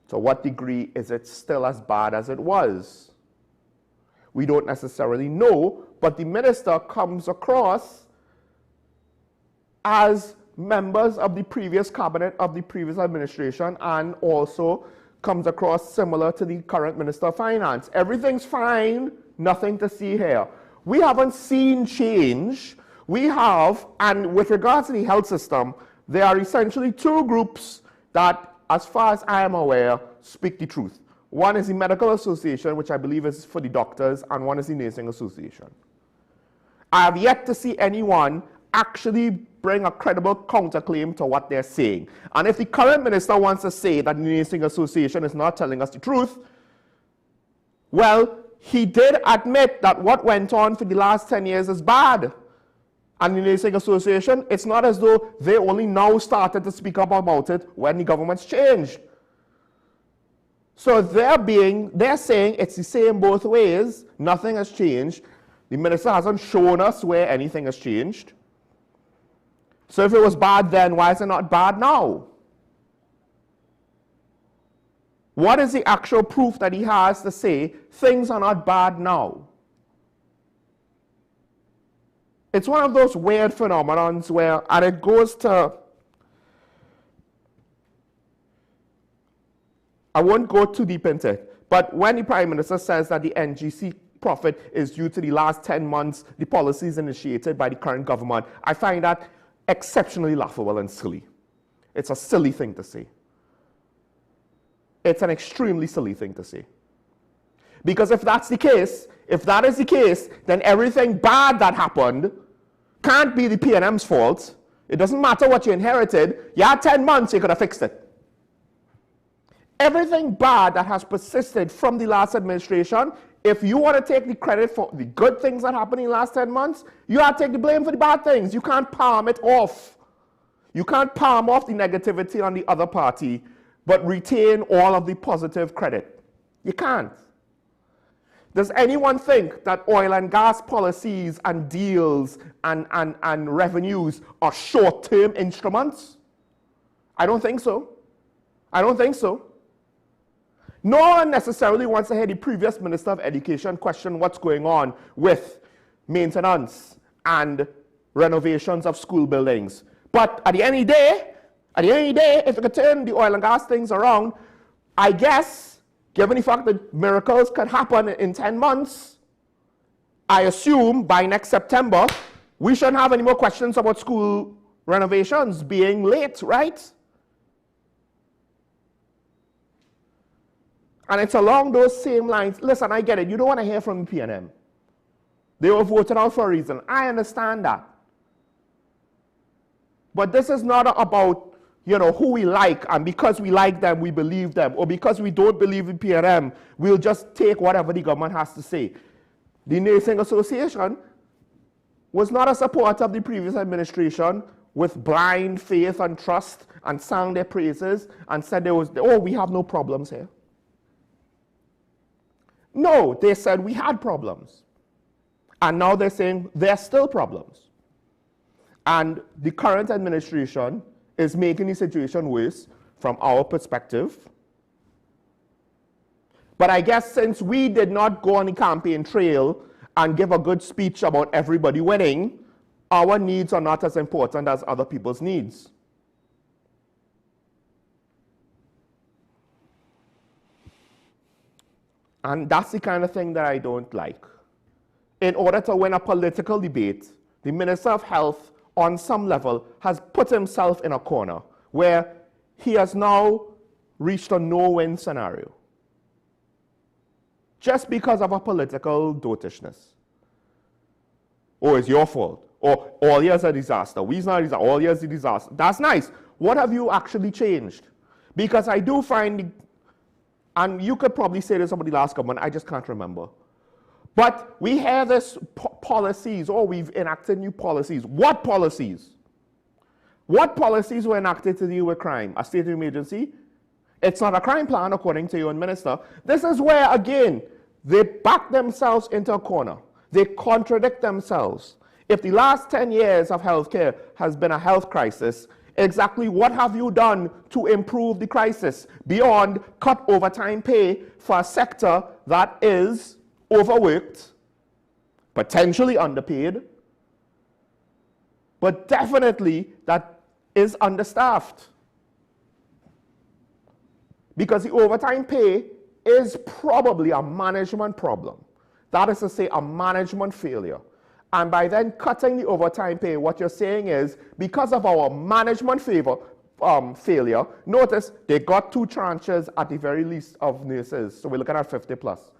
to what degree is it still as bad as it was? We don't necessarily know, but the minister comes across as members of the previous cabinet of the previous administration, and also comes across similar to the current Minister of Finance. Everything's fine, nothing to see here. We haven't seen change. We have, and with regards to the health system, there are essentially two groups that, as far as I am aware, speak the truth. One is the Medical Association, which I believe is for the doctors, and one is the Nursing Association. I have yet to see anyone actually bring a credible counterclaim to what they're saying. And if the current minister wants to say that the Nursing Association is not telling us the truth, well, he did admit that what went on for the last 10 years is bad. And the Nursing Association, it's not as though they only now started to speak up about it when the government's changed. So they're saying it's the same both ways, nothing has changed. The minister hasn't shown us where anything has changed. So if it was bad then, why is it not bad now? What is the actual proof that he has to say things are not bad now? It's one of those weird phenomenons where, and it goes to, I won't go too deep into it, but when the Prime Minister says that the NGC profit is due to the last 10 months, the policies initiated by the current government, I find that exceptionally laughable and silly. It's a silly thing to say. It's an extremely silly thing to say. Because if that's the case, if that is the case, then everything bad that happened can't be the P&M's fault. It doesn't matter what you inherited. You had 10 months, you could have fixed it. Everything bad that has persisted from the last administration, if you want to take the credit for the good things that happened in the last 10 months, you have to take the blame for the bad things. You can't palm it off. You can't palm off the negativity on the other party, but retain all of the positive credit. You can't. Does anyone think that oil and gas policies and deals and revenues are short-term instruments? I don't think so. I don't think so. No one necessarily wants to hear the previous Minister of Education question what's going on with maintenance and renovations of school buildings. But at the end of the day, if you could turn the oil and gas things around, I guess, given the fact that miracles can happen in 10 months, I assume by next September, we shouldn't have any more questions about school renovations being late, right? And it's along those same lines. Listen, I get it. You don't want to hear from the P&M. They were voted out for a reason. I understand that. But this is not about, who we like, and because we like them, we believe them, or because we don't believe in P&M, we'll just take whatever the government has to say. The Nursing Association was not a supporter of the previous administration with blind faith and trust and sang their praises and said we have no problems here. No, they said we had problems. And now they're saying there are still problems. And the current administration is making the situation worse from our perspective. But I guess since we did not go on the campaign trail and give a good speech about everybody winning, our needs are not as important as other people's needs. And that's the kind of thing that I don't like. In order to win a political debate, the Minister of Health, on some level, has put himself in a corner where he has now reached a no-win scenario. Just because of a political dotishness. Oh, it's your fault. Or all years a disaster. We's not a disaster. All years a disaster. That's nice. What have you actually changed? Because I do find, and you could probably say this about the last government, I just can't remember. But we have this policies, we've enacted new policies. What policies? What policies were enacted to deal with crime? A state of emergency? It's not a crime plan, according to your own minister. This is where, again, they back themselves into a corner. They contradict themselves. If the last 10 years of healthcare has been a health crisis, exactly what have you done to improve the crisis beyond cut overtime pay for a sector that is overworked, potentially underpaid, but definitely that is understaffed. Because the overtime pay is probably a management problem. That is to say, a management failure. And by then cutting the overtime pay, what you're saying is, because of our management failure, notice they got 2 tranches at the very least of nurses. So we're looking at 50 plus.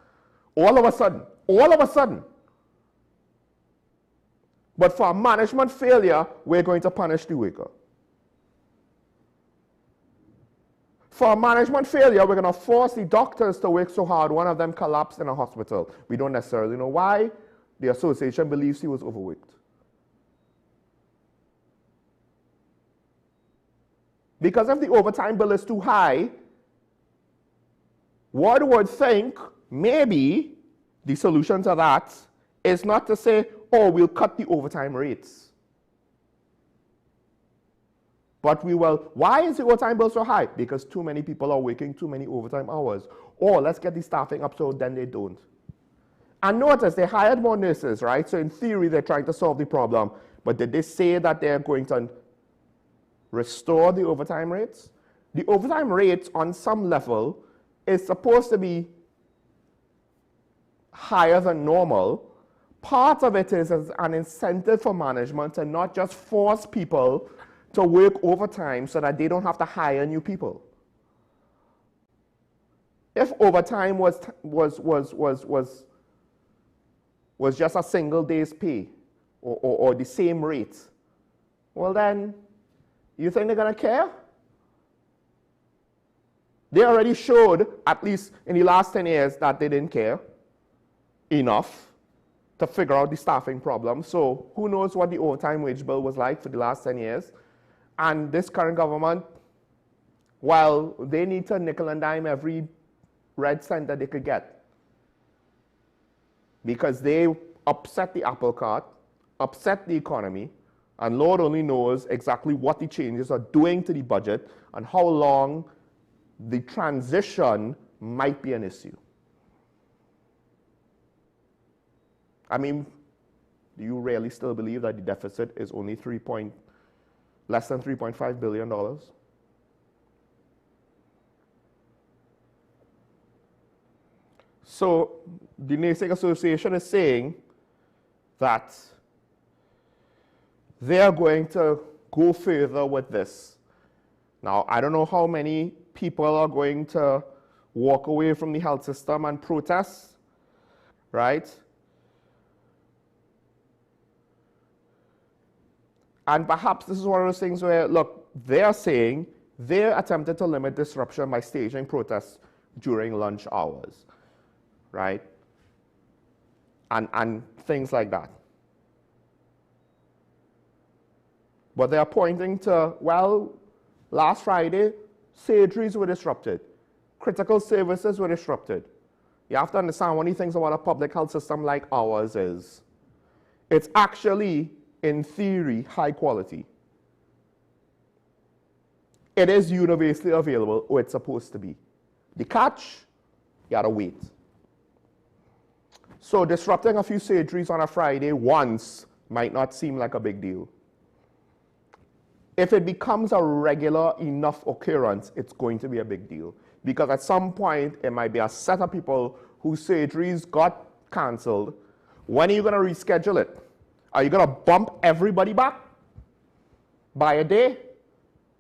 All of a sudden. But for a management failure, we're going to punish the worker. For a management failure, we're going to force the doctors to work so hard. One of them collapsed in a hospital. We don't necessarily know why. The association believes he was overworked. Because if the overtime bill is too high, one would think maybe the solution to that is not to say, oh, we'll cut the overtime rates. But we will. Why is the overtime bill so high? Because too many people are working too many overtime hours. Or let's get the staffing up so then they don't. And notice they hired more nurses, right? So in theory, they're trying to solve the problem. But did they say that they're going to restore the overtime rates? The overtime rates on some level is supposed to be higher than normal. Part of it is as an incentive for management and not just force people to work overtime so that they don't have to hire new people. If overtime was just a single day's pay or the same rate, well then, you think they're going to care? They already showed, at least in the last 10 years, that they didn't care enough to figure out the staffing problem. So who knows what the overtime wage bill was like for the last 10 years. And this current government, well, they need to nickel and dime every red cent that they could get. Because they upset the apple cart, upset the economy, and Lord only knows exactly what the changes are doing to the budget and how long the transition might be an issue. I mean, do you really still believe that the deficit is only less than $3.5 billion? So the Nursing Association is saying that they are going to go further with this. Now, I don't know how many people are going to walk away from the health system and protest, right? And perhaps this is one of those things where, look, they're saying they attempted to limit disruption by staging protests during lunch hours, right? And things like that. But they're pointing to, well, last Friday, surgeries were disrupted. Critical services were disrupted. You have to understand one of the things about a public health system like ours is it's actually, in theory, high quality. It is universally available, or it's supposed to be. The catch, you gotta wait. So disrupting a few surgeries on a Friday once might not seem like a big deal. If it becomes a regular enough occurrence, it's going to be a big deal. Because at some point, it might be a set of people whose surgeries got canceled. When are you going to reschedule it? Are you going to bump everybody back by a day?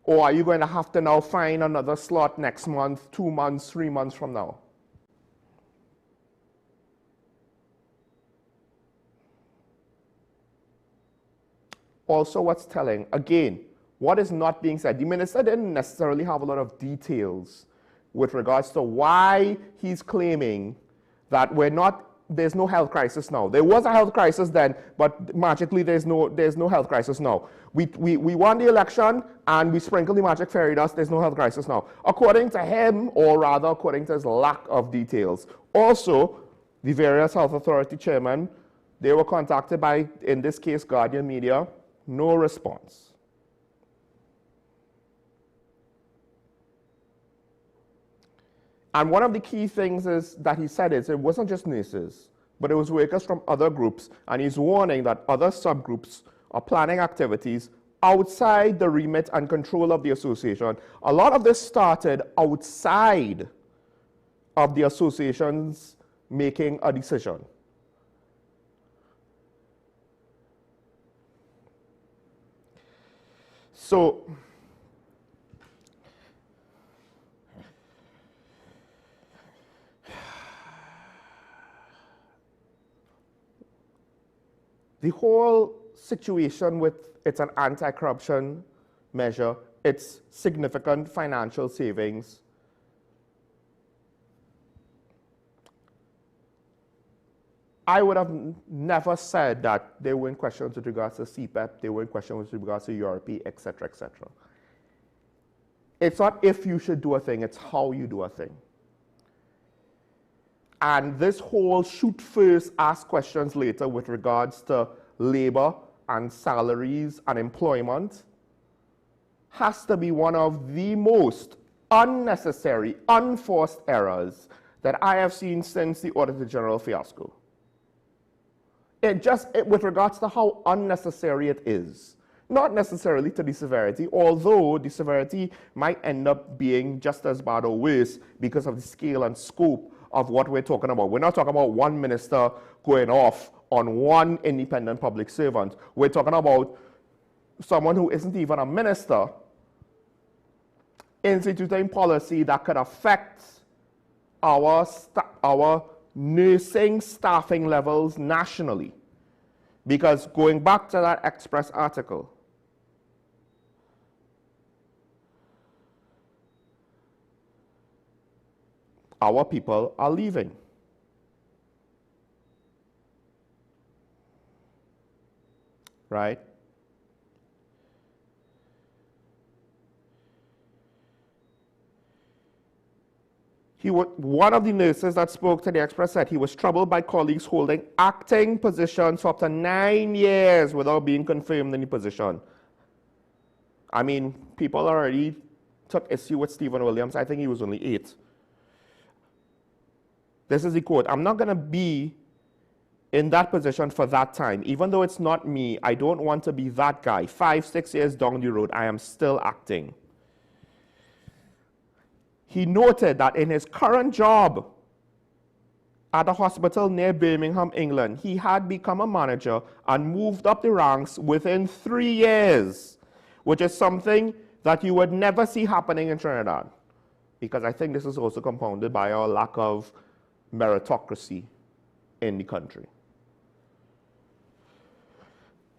Or are you going to have to now find another slot next month, 2 months, 3 months from now? Also, what's telling, again, what is not being said? The minister didn't necessarily have a lot of details with regards to why he's claiming that there's no health crisis now. There was a health crisis then, but magically there's no health crisis now. We won the election and we sprinkled the magic fairy dust, there's no health crisis now. According to him, or rather according to his lack of details. Also, the various health authority chairmen, they were contacted by, in this case, Guardian Media, no response. And one of the key things is that he said is it wasn't just nurses. but it was workers from other groups, and he's warning that other subgroups are planning activities outside the remit and control of the association. A lot of this started outside of the associations making a decision. So, the whole situation with it's an anti-corruption measure, it's significant financial savings. I would have never said that there weren't questions with regards to CPEP, there weren't questions with regards to URP, etc., etc. It's not if you should do a thing, it's how you do a thing. And this whole shoot first, ask questions later with regards to labor and salaries and employment has to be one of the most unnecessary, unforced errors that I have seen since the Auditor General fiasco. With regards to how unnecessary it is, not necessarily to the severity, although the severity might end up being just as bad or worse because of the scale and scope of what we're talking about. We're not talking about one minister going off on one independent public servant. We're talking about someone who isn't even a minister instituting policy that could affect our nursing staffing levels nationally. Because going back to that Express article, our people are leaving. Right? One of the nurses that spoke to the Express said he was troubled by colleagues holding acting positions for up to 9 years without being confirmed in the position. I mean, people already took issue with Stephen Williams. I think he was only 8. This is the quote: "I'm not going to be in that position for that time. Even though it's not me, I don't want to be that guy. 5, 6 years down the road, I am still acting." He noted that in his current job at a hospital near Birmingham, England, he had become a manager and moved up the ranks within 3 years, which is something that you would never see happening in Trinidad, because I think this is also compounded by our lack of meritocracy in the country.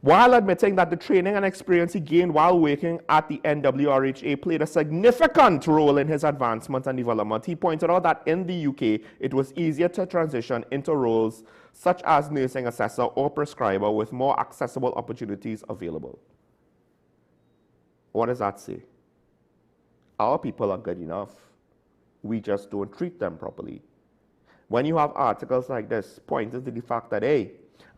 While admitting that the training and experience he gained while working at the NWRHA played a significant role in his advancement and development, he pointed out that in the UK, it was easier to transition into roles such as nursing assessor or prescriber with more accessible opportunities available. What does that say? Our people are good enough. We just don't treat them properly. When you have articles like this pointing to the fact that, hey,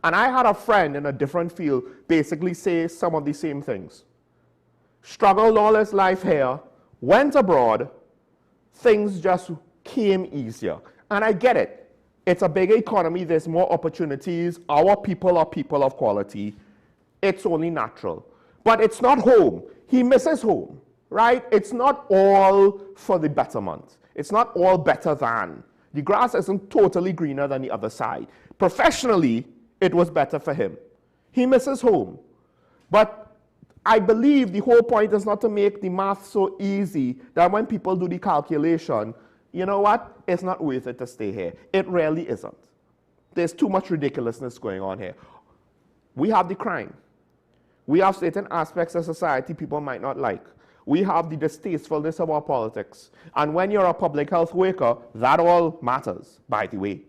and I had a friend in a different field basically say some of the same things. Struggled all his life here, went abroad, things just came easier. And I get it. It's a bigger economy, there's more opportunities, our people are people of quality. It's only natural. But it's not home. He misses home, right? It's not all for the betterment. It's not all better than. The grass isn't totally greener than the other side. Professionally, it was better for him. He misses home. But I believe the whole point is not to make the math so easy that when people do the calculation, you know what? It's not worth it to stay here. It really isn't. There's too much ridiculousness going on here. We have the crime. We have certain aspects of society people might not like. We have the distastefulness of our politics. And when you're a public health worker, that all matters, by the way.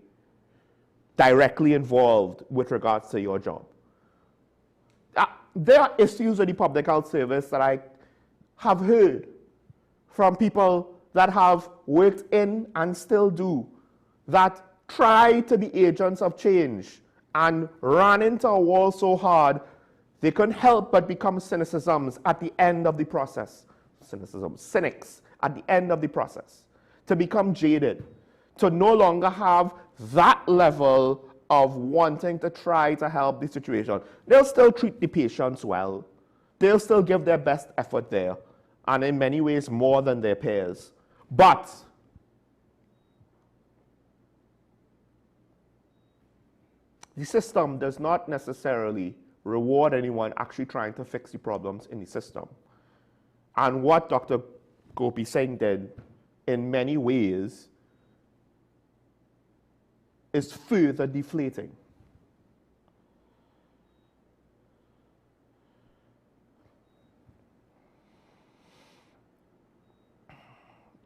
Directly involved with regards to your job. There are issues with the public health service that I have heard from people that have worked in and still do, that try to be agents of change and ran into a wall so hard they couldn't help but become cynicisms at the end of the process. Cynics at the end of the process. To become jaded. To no longer have that level of wanting to try to help the situation. They'll still treat the patients well. They'll still give their best effort there, and in many ways more than their peers. But the system does not necessarily reward anyone actually trying to fix the problems in the system. And what Dr. Gopi Singh did in many ways is further deflating.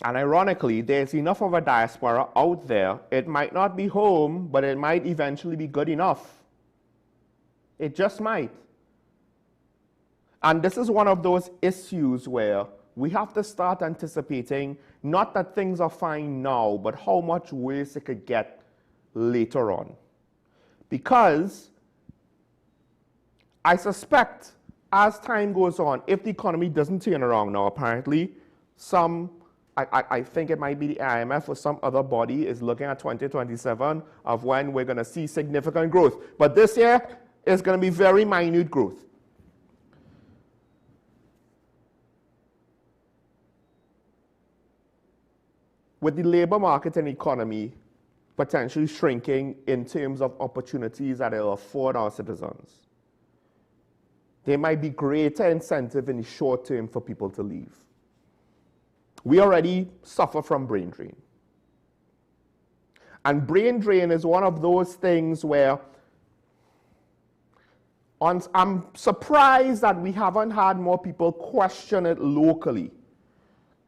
And ironically, there's enough of a diaspora out there. It might not be home, but it might eventually be good enough. It just might. And this is one of those issues where we have to start anticipating not that things are fine now, but how much worse it could get later on. Because I suspect as time goes on, if the economy doesn't turn around now, apparently I think it might be the IMF or some other body is looking at 2027 of when we're going to see significant growth. But this year is going to be very minute growth. With the labor market and economy potentially shrinking in terms of opportunities that it'll afford our citizens, there might be greater incentive in the short term for people to leave. We already suffer from brain drain. And brain drain is one of those things where I'm surprised that we haven't had more people question it locally.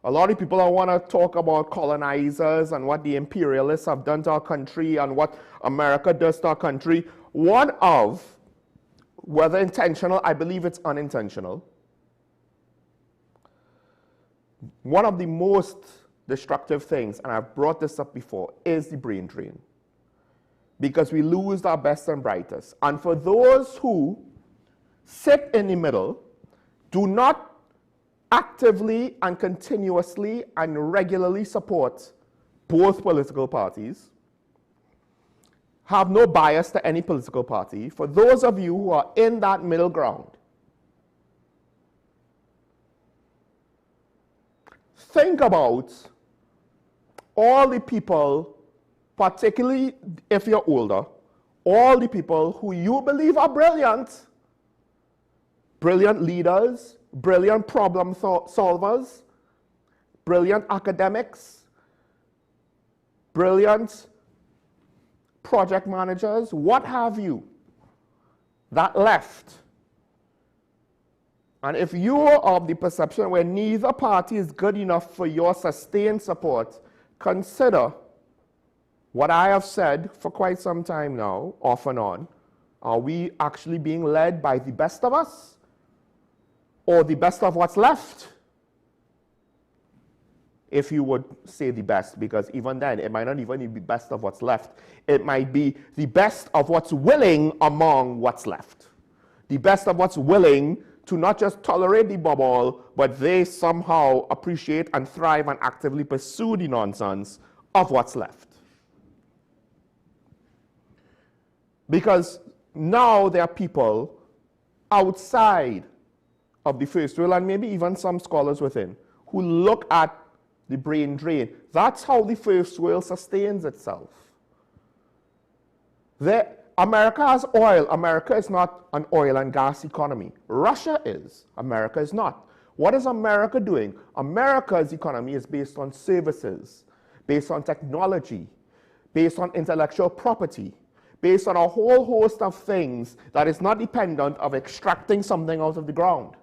A lot of people want to talk about colonizers and what the imperialists have done to our country and what America does to our country. One of, whether intentional, I believe it's unintentional, one of the most destructive things, and I've brought this up before, is the brain drain. Because we lose our best and brightest. And for those who sit in the middle, do not actively and continuously and regularly support both political parties, have no bias to any political party, for those of you who are in that middle ground, think about all the people, particularly if you're older, all the people who you believe are brilliant, brilliant leaders, brilliant problem solvers, brilliant academics, brilliant project managers, what have you, that left. And if you are of the perception where neither party is good enough for your sustained support, consider what I have said for quite some time now, off and on. Are we actually being led by the best of us or the best of what's left? If you would say the best, because even then, it might not even be best of what's left. It might be the best of what's willing among what's left. The best of what's willing to not just tolerate the bubble, but they somehow appreciate and thrive and actively pursue the nonsense of what's left. Because now there are people outside of the first world, and maybe even some scholars within, who look at the brain drain. That's how the first world sustains itself. America has oil. America is not an oil and gas economy. Russia is. America is not. What is America doing? America's economy is based on services, based on technology, based on intellectual property, based on a whole host of things that is not dependent of extracting something out of the ground,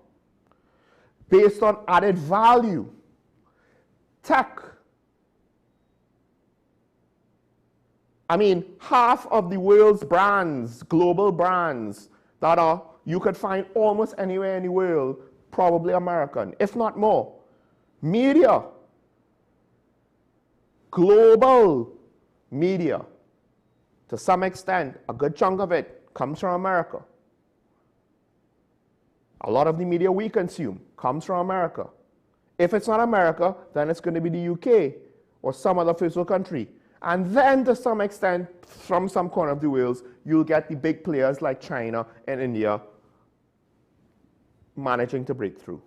based on added value, tech. I mean, half of the world's brands, global brands, that you could find almost anywhere in the world, probably American, if not more. Media, global media, to some extent, a good chunk of it comes from America. A lot of the media we consume comes from America. If it's not America, then it's going to be the UK or some other first world country. And then to some extent, from some corner of the world, you'll get the big players like China and India managing to break through.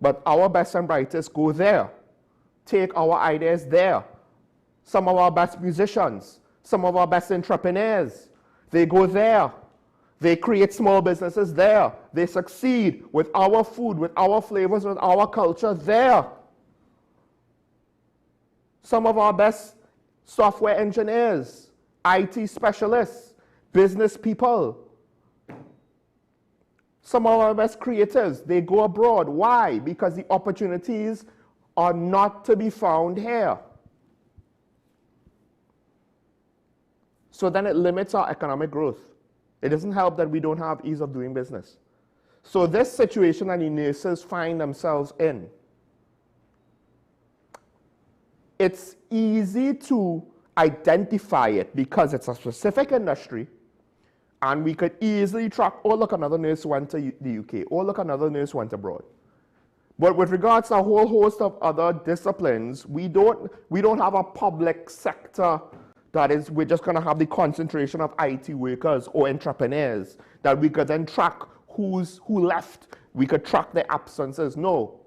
But our best and brightest go there. Take our ideas there. Some of our best musicians, some of our best entrepreneurs, they go there. They create small businesses there. They succeed with our food, with our flavors, with our culture there. Some of our best software engineers, IT specialists, business people, some of our best creators, they go abroad. Why? Because the opportunities are not to be found here. So then it limits our economic growth. It doesn't help that we don't have ease of doing business. So this situation that the nurses find themselves in, it's easy to identify it because it's a specific industry, and we could easily track, oh, look, another nurse went to the UK, oh, look, another nurse went abroad. But with regards to a whole host of other disciplines, we don't have a public sector that is, we're just going to have the concentration of IT workers or entrepreneurs that we could then track who left. We could track their absences. No.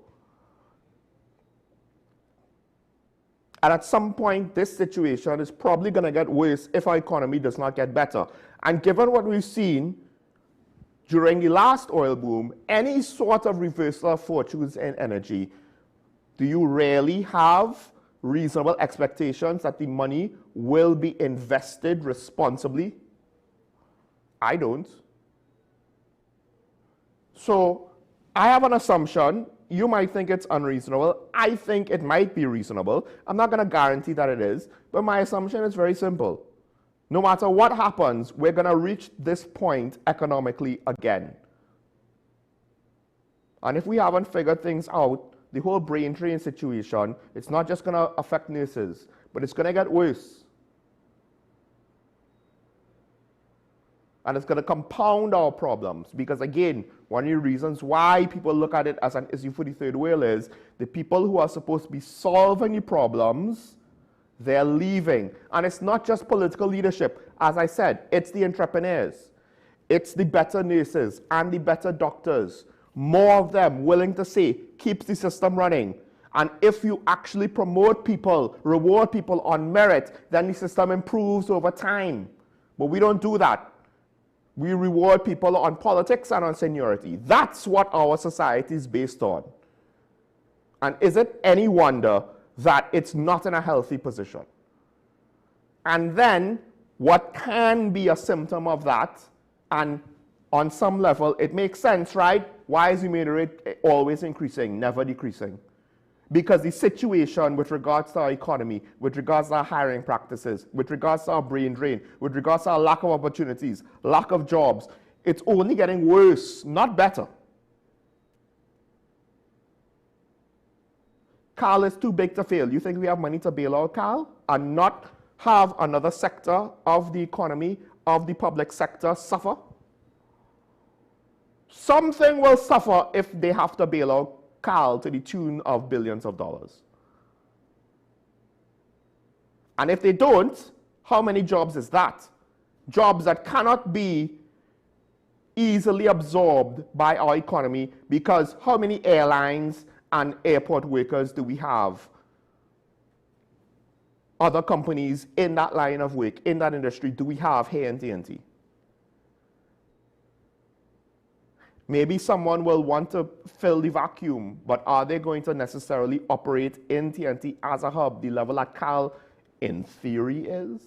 And at some point, this situation is probably going to get worse if our economy does not get better. And given what we've seen during the last oil boom, any sort of reversal of fortunes in energy, do you really have reasonable expectations that the money will be invested responsibly? I don't. So I have an assumption. You might think it's unreasonable. I think it might be reasonable. I'm not going to guarantee that it is, but my assumption is very simple. No matter what happens, we're going to reach this point economically again. And if we haven't figured things out, the whole brain drain situation, it's not just going to affect nurses, but it's going to get worse. And it's going to compound our problems because, again, one of the reasons why people look at it as an issue for the third world is the people who are supposed to be solving the problems, they're leaving. And it's not just political leadership. As I said, it's the entrepreneurs. It's the better nurses and the better doctors. More of them willing to say, keep the system running. And if you actually promote people, reward people on merit, then the system improves over time. But we don't do that. We reward people on politics and on seniority. That's what our society is based on. And is it any wonder that it's not in a healthy position? And then what can be a symptom of that, and on some level it makes sense, right? Why is the murder rate always increasing, never decreasing? Because the situation with regards to our economy, with regards to our hiring practices, with regards to our brain drain, with regards to our lack of opportunities, lack of jobs, it's only getting worse, not better. Carl is too big to fail. You think we have money to bail out Carl and not have another sector of the economy, of the public sector suffer? Something will suffer if they have to bail out Carl to the tune of billions of dollars. And if they don't, how many jobs is that? Jobs that cannot be easily absorbed by our economy, because how many airlines and airport workers do we have? Other companies in that line of work, in that industry, do we have here in TNT? Maybe someone will want to fill the vacuum, but are they going to necessarily operate in TNT as a hub, the level that Cal in theory is?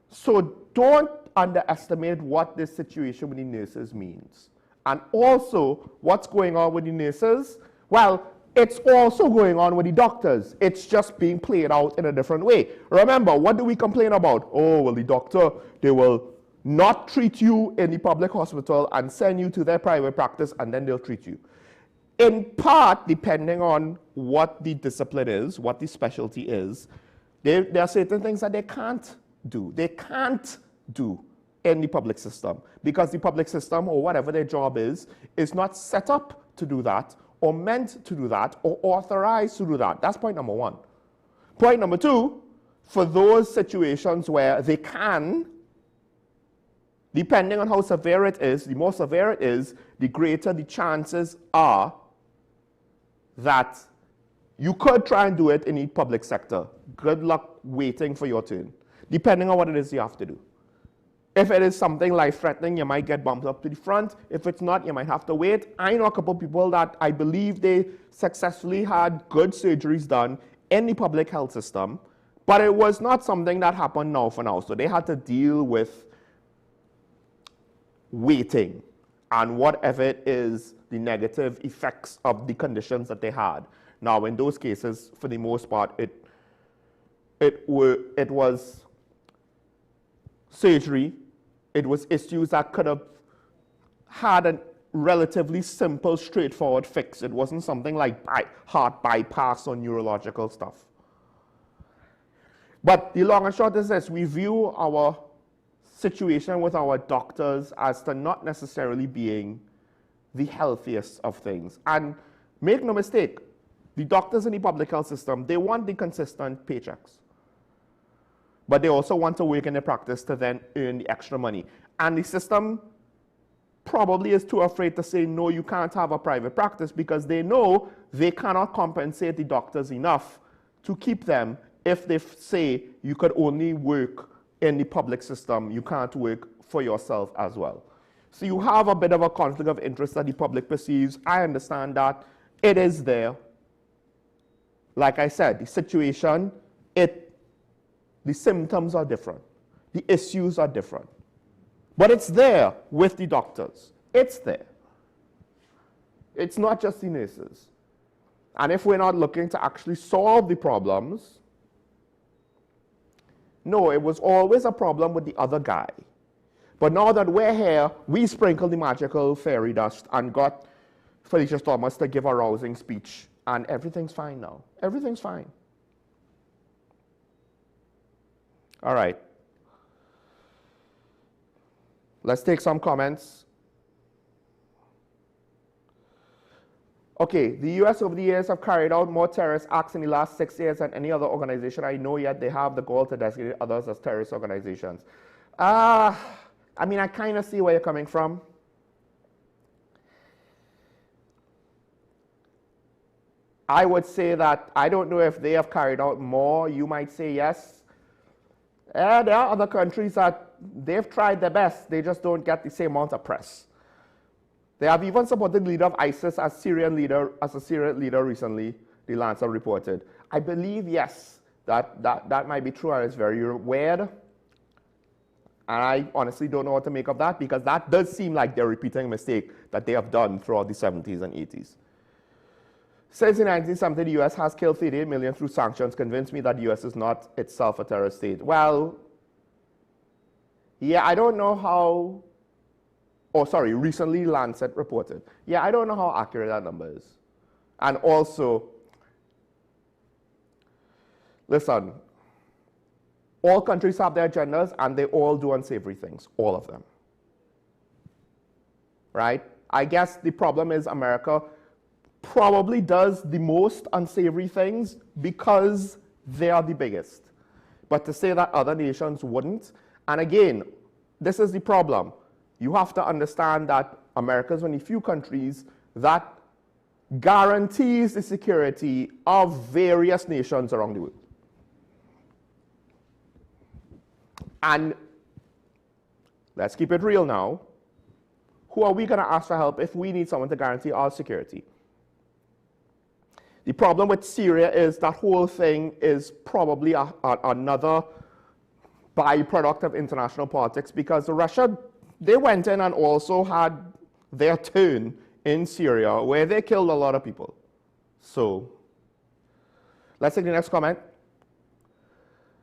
So don't underestimate what this situation with the nurses means. And also, what's going on with the nurses? Well, it's also going on with the doctors. It's just being played out in a different way. Remember, what do we complain about? Oh, well, the doctor, they will not treat you in the public hospital and send you to their private practice, and then they'll treat you. In part, depending on what the discipline is, what the specialty is, there are certain things that they can't do. They can't do in the public system because the public system, or whatever their job is not set up to do that, or meant to do that or authorized to do that. That's point number one. Point number two, for those situations where they can, depending on how severe it is, the more severe it is, the greater the chances are that you could try and do it in the public sector. Good luck waiting for your turn, depending on what it is you have to do. If it is something life-threatening, you might get bumped up to the front. If it's not, you might have to wait. I know a couple of people that I believe they successfully had good surgeries done in the public health system, but it was not something that happened now for now. So they had to deal with waiting and whatever it is, the negative effects of the conditions that they had. Now, in those cases, for the most part, it was surgery. It was issues that could have had a relatively simple, straightforward fix. It wasn't something like heart bypass or neurological stuff. But the long and short is this: we view our situation with our doctors as to not necessarily being the healthiest of things. And make no mistake, the doctors in the public health system, they want the consistent paychecks. But they also want to work in their practice to then earn the extra money. And the system probably is too afraid to say, no, you can't have a private practice, because they know they cannot compensate the doctors enough to keep them if they say you could only work in the public system, you can't work for yourself as well. So you have a bit of a conflict of interest that the public perceives. I understand that. It is there. Like I said, the situation, the symptoms are different. The issues are different. But it's there with the doctors. It's there. It's not just the nurses. And if we're not looking to actually solve the problems, no, it was always a problem with the other guy. But now that we're here, we sprinkle the magical fairy dust and got Felicia Thomas to give a rousing speech, and everything's fine now. Everything's fine. All right. Let's take some comments. Okay, the US over the years have carried out more terrorist acts in the last 6 years than any other organization I know, yet they have the goal to designate others as terrorist organizations. I mean, I kind of see where you're coming from. I would say that I don't know if they have carried out more. You might say yes. There are other countries that they've tried their best. They just don't get the same amount of press. They have even supported the leader of ISIS as a Syrian leader recently, the Lancer reported. I believe, yes, that might be true, and it's very weird. And I honestly don't know what to make of that, because that does seem like they're repeating a mistake that they have done throughout the 70s and 80s. Since in 1970, the US has killed 38 million through sanctions, convinced me that the US is not itself a terrorist state. Well, yeah, I don't know how, recently Lancet reported. Yeah, I don't know how accurate that number is. And also, listen, all countries have their agendas and they all do unsavory things, all of them. Right? I guess the problem is America probably does the most unsavory things because they are the biggest. But to say that other nations wouldn't, and again, this is the problem. You have to understand that America is one of the few countries that guarantees the security of various nations around the world. And let's keep it real now. Who are we going to ask for help if we need someone to guarantee our security? The problem with Syria is that whole thing is probably another byproduct of international politics, because Russia, they went in and also had their turn in Syria where they killed a lot of people. So let's take the next comment.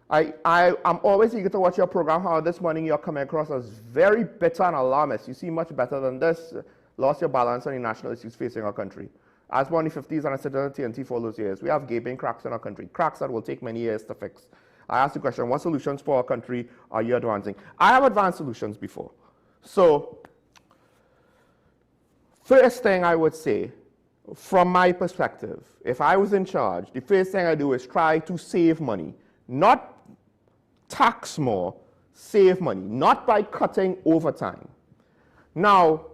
I'm always eager to watch your program. However, this morning you're coming across as very bitter and alarmist. You seem much better than this. Lost your balance on the national issues facing our country. As born in the 50s and I said on TNT for those years, we have gaping cracks in our country, cracks that will take many years to fix. I asked the question, what solutions for our country are you advancing? I have advanced solutions before. So, first thing I would say from my perspective, if I was in charge, the first thing I do is try to save money, not tax more, save money, not by cutting overtime. Now,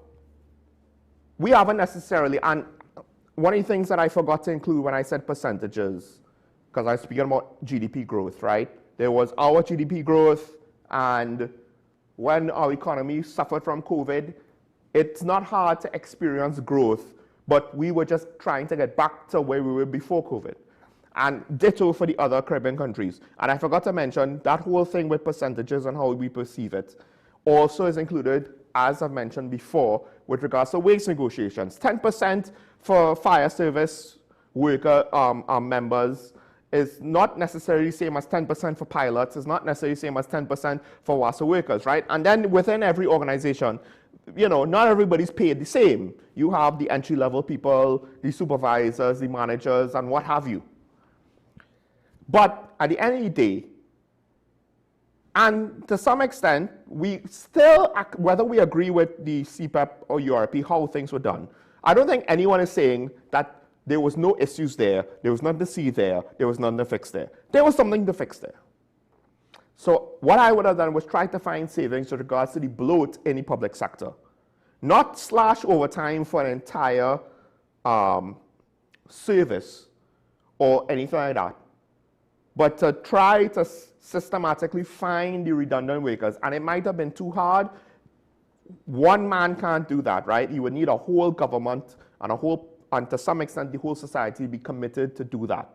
we haven't necessarily, and one of the things that I forgot to include when I said percentages, because I was speaking about GDP growth, right? There was our GDP growth, and when our economy suffered from COVID, it's not hard to experience growth, but we were just trying to get back to where we were before COVID. And ditto for the other Caribbean countries. And I forgot to mention that whole thing with percentages and how we perceive it also is included, as I've mentioned before, with regards to wage negotiations. 10% for fire service worker members is not necessarily the same as 10% for pilots, is not necessarily the same as 10% for WASA workers, right? And then within every organization, you know, not everybody's paid the same. You have the entry-level people, the supervisors, the managers, and what have you. But at the end of the day, and to some extent, we still, whether we agree with the CPEP or URP, how things were done, I don't think anyone is saying that there was no issues there was nothing to see there was nothing to fix there. There was something to fix there. So what I would have done was try to find savings with regards to the bloat in the public sector. Not slash overtime for an entire service or anything like that, but to try to systematically find the redundant workers. And it might have been too hard. One man can't do that, right? You would need a whole government and to some extent the whole society be committed to do that.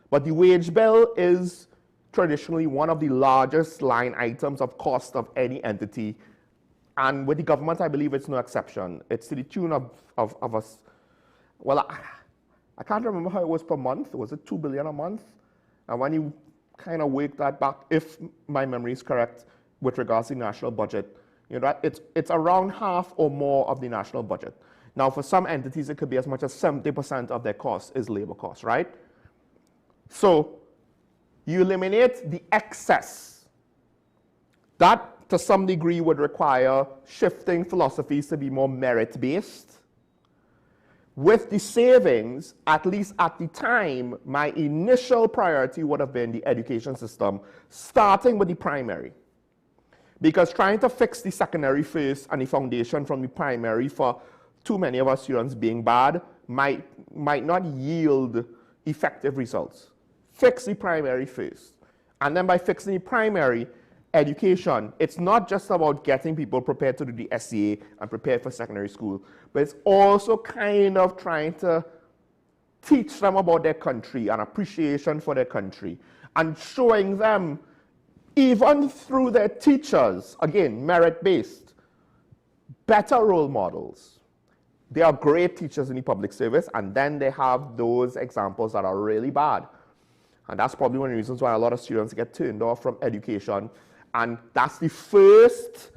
But the wage bill is traditionally one of the largest line items of cost of any entity. And with the government, I believe it's no exception. It's to the tune of us. Well, I can't remember how it was per month. Was it 2 billion a month? And when you kind of work that back, if my memory is correct, with regards to the national budget, you know, it's around half or more of the national budget. Now, for some entities, it could be as much as 70% of their cost is labor cost, right? So you eliminate the excess. That, to some degree, would require shifting philosophies to be more merit-based. With the savings, at least at the time, my initial priority would have been the education system, starting with the primary. Because trying to fix the secondary first and the foundation from the primary for too many of our students being bad might not yield effective results. Fix the primary first. And then by fixing the primary education, it's not just about getting people prepared to do the SCA and prepared for secondary school, but it's also kind of trying to teach them about their country and appreciation for their country and showing them, even through their teachers, again, merit-based, better role models. They are great teachers in the public service, and then they have those examples that are really bad. And that's probably one of the reasons why a lot of students get turned off from education. And that's the first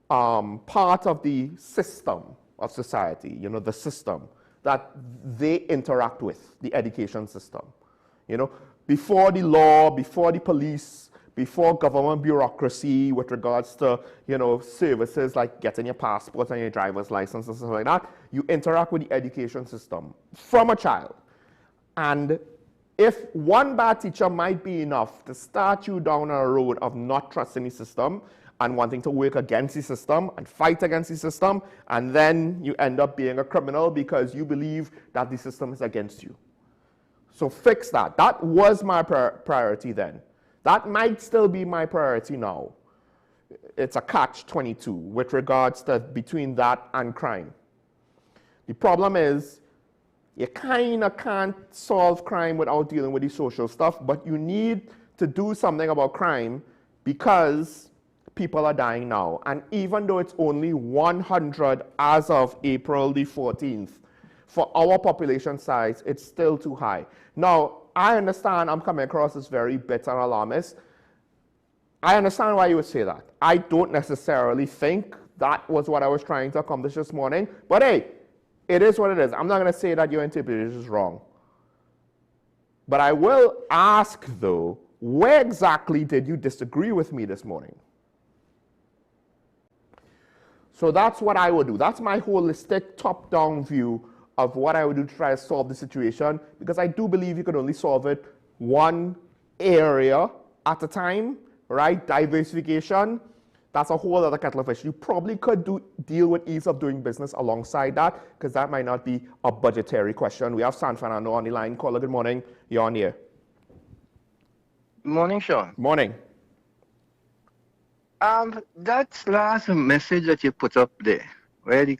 part of the system of society, you know, the system that they interact with, the education system. You know, before the law, before the police, before government bureaucracy with regards to, you know, services like getting your passport and your driver's license and stuff like that, you interact with the education system from a child. And if one bad teacher might be enough to start you down a road of not trusting the system and wanting to work against the system and fight against the system, and then you end up being a criminal because you believe that the system is against you. So fix that. That was my priority then. That might still be my priority now. It's a catch-22 with regards to between that and crime. The problem is you kind of can't solve crime without dealing with the social stuff, but you need to do something about crime because people are dying now. And even though it's only 100 as of April the 14th, for our population size, it's still too high. Now, I understand I'm coming across as very bitter and alarmist. I understand why you would say that. I don't necessarily think that was what I was trying to accomplish this morning, but hey, it is what it is. I'm not going to say that your interpretation is wrong. But I will ask, though, where exactly did you disagree with me this morning? So that's what I would do. That's my holistic top-down view of what I would do to try to solve the situation, because I do believe you could only solve it one area at a time, right? Diversification, that's a whole other kettle of fish. You probably could deal with ease of doing business alongside that, because that might not be a budgetary question. We have San Fernando on the line. Caller, good morning. You're on here. Good morning, Sean. Morning. That last message that you put up there, where the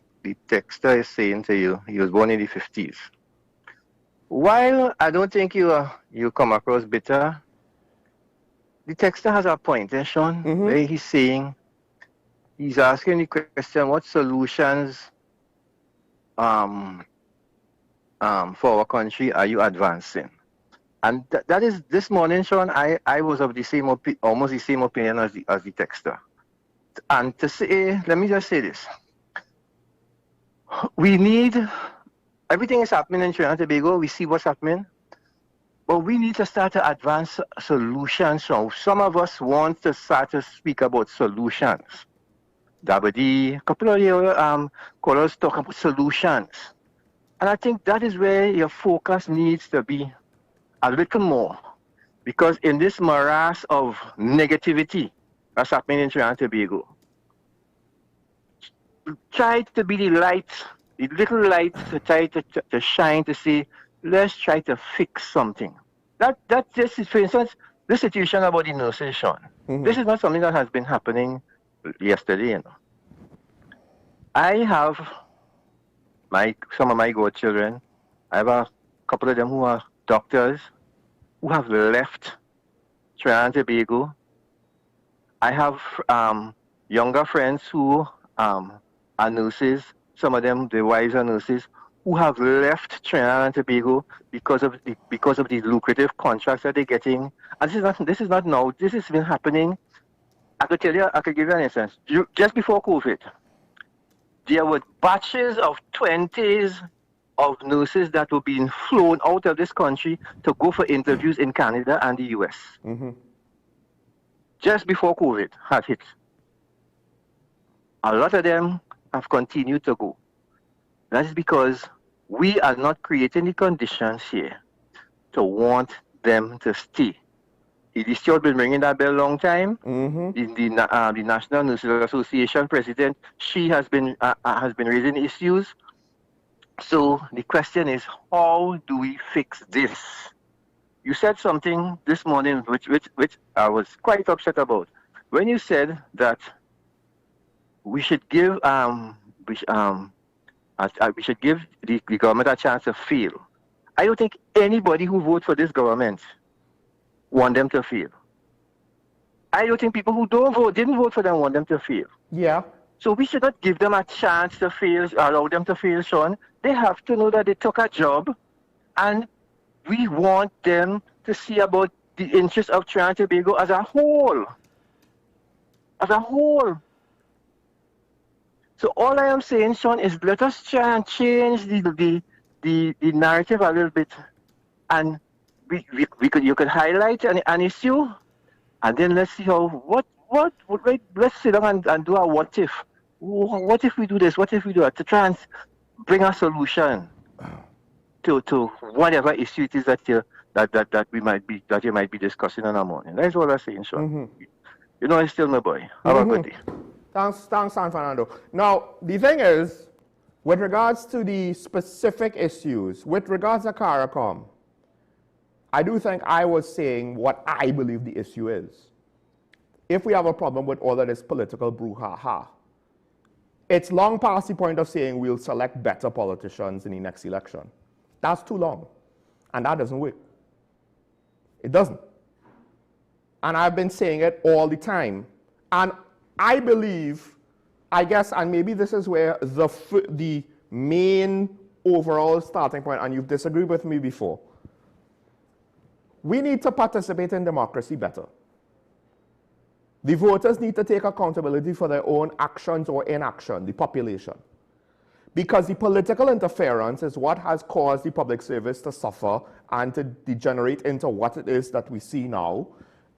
texter is saying to you, he was born in the 50s. While I don't think you come across bitter, the texter has a point, Sean, where he's saying, he's asking the question, what solutions for our country are you advancing? And that is, this morning, Sean, I was of the same almost the same opinion as the texter. And to say, let me just say this. We need, everything is happening in Trinidad and Tobago, we see what's happening, but we need to start to advance solutions. So some of us want to start to speak about solutions. Dabadi, a couple of your callers talk about solutions. And I think that is where your focus needs to be a little more. Because in this morass of negativity that's happening in Trinidad and Tobago, try to be the light, the little light to try to shine, to say, let's try to fix something. That just is, for instance, this situation about the nurses, Sean. This is not something that has been happening yesterday, you know. I have some of my godchildren. I have a couple of them who are doctors who have left Trinidad and Tobago. I have younger friends who are nurses. Some of them, their wives are nurses, who have left Trinidad and Tobago because of the lucrative contracts that they're getting. And this is not now. This has been happening. I could give you an instance. Just before COVID, there were batches of 20s of nurses that were being flown out of this country to go for interviews in Canada and the US. Just before COVID had hit. A lot of them have continued to go. That is because we are not creating the conditions here to want them to stay. The state has been ringing that bell a long time. The National Nurses Association president, she has been raising issues. So the question is, how do we fix this? You said something this morning which I was quite upset about. When you said that we should give the government a chance to fail. I don't think anybody who votes for this government want them to fail. I don't think people who didn't vote for them want them to fail. Yeah. So we should not give them a chance to fail, allow them to fail, Sean. They have to know that they took a job, and we want them to see about the interests of Trinidad and Tobago as a whole. As a whole. So all I am saying, Sean, is let us try and change the narrative a little bit, and you could highlight an issue, and then let's see how let's sit down and do a what if. What if we do this? What if we do that? To try and bring a solution to whatever issue it is that you might be discussing in the morning. That's all I'm saying, Sean. You know, I'm still my boy. Have a good day. Thanks, San Fernando. Now, the thing is, with regards to the specific issues, with regards to CARICOM, I do think I was saying what I believe the issue is. If we have a problem with all of this political brouhaha, it's long past the point of saying we'll select better politicians in the next election. That's too long, and that doesn't work. It doesn't. And I've been saying it all the time. And I believe, I guess, and maybe this is where the main overall starting point, and you've disagreed with me before, we need to participate in democracy better. The voters need to take accountability for their own actions or inaction, the population. Because the political interference is what has caused the public service to suffer and to degenerate into what it is that we see now,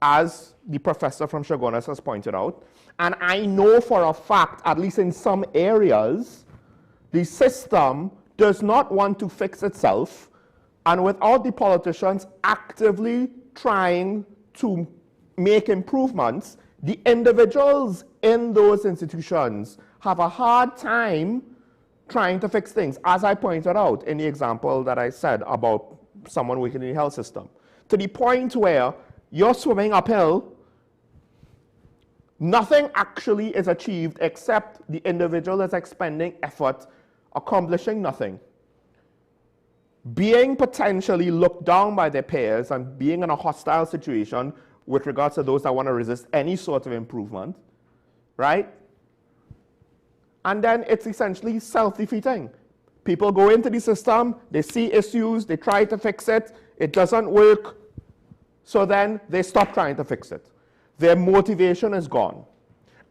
as the professor from Chaguanas has pointed out. And I know for a fact, at least in some areas, the system does not want to fix itself, and without the politicians actively trying to make improvements, the individuals in those institutions have a hard time trying to fix things, as I pointed out in the example that I said about someone working in the health system, to the point where you're swimming uphill, nothing actually is achieved except the individual is expending effort, accomplishing nothing, being potentially looked down by their peers and being in a hostile situation with regards to those that want to resist any sort of improvement, right? And then it's essentially self-defeating. People go into the system, they see issues, they try to fix it, it doesn't work, so then they stop trying to fix it. Their motivation is gone.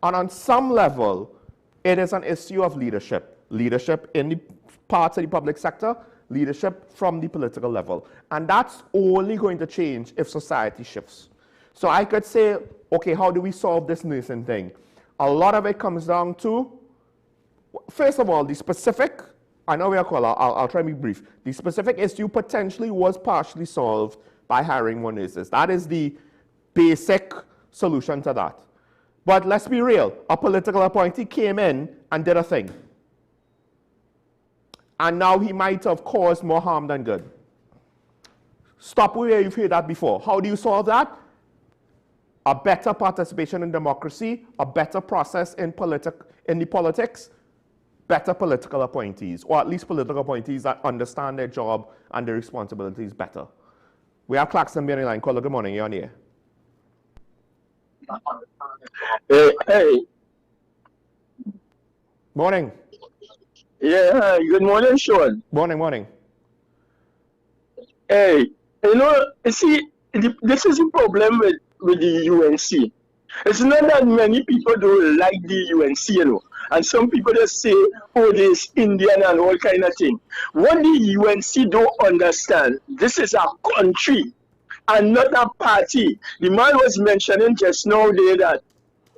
And on some level, it is an issue of leadership. Leadership in the parts of the public sector, leadership from the political level. And that's only going to change if society shifts. So I could say, okay, how do we solve this nursing thing? A lot of it comes down to, first of all, the specific, I know we are called, I'll try to be brief. The specific issue potentially was partially solved by hiring more nurses. That is the basic solution to that. But let's be real, a political appointee came in and did a thing. And now he might have caused more harm than good. Stop where you've heard that before. How do you solve that? A better participation in democracy, a better process in the politics, better political appointees, or at least political appointees that understand their job and their responsibilities better. We have Claxton being in line. Caller, good morning. You're on here. Hey. Morning. Yeah, good morning, Sean. Morning. Hey, you see, this is a problem with the UNC. It's not that many people don't like the UNC, and some people just say, oh, this Indian and all kind of thing. What the UNC don't understand, this is a country and not a party. The man was mentioning just now there that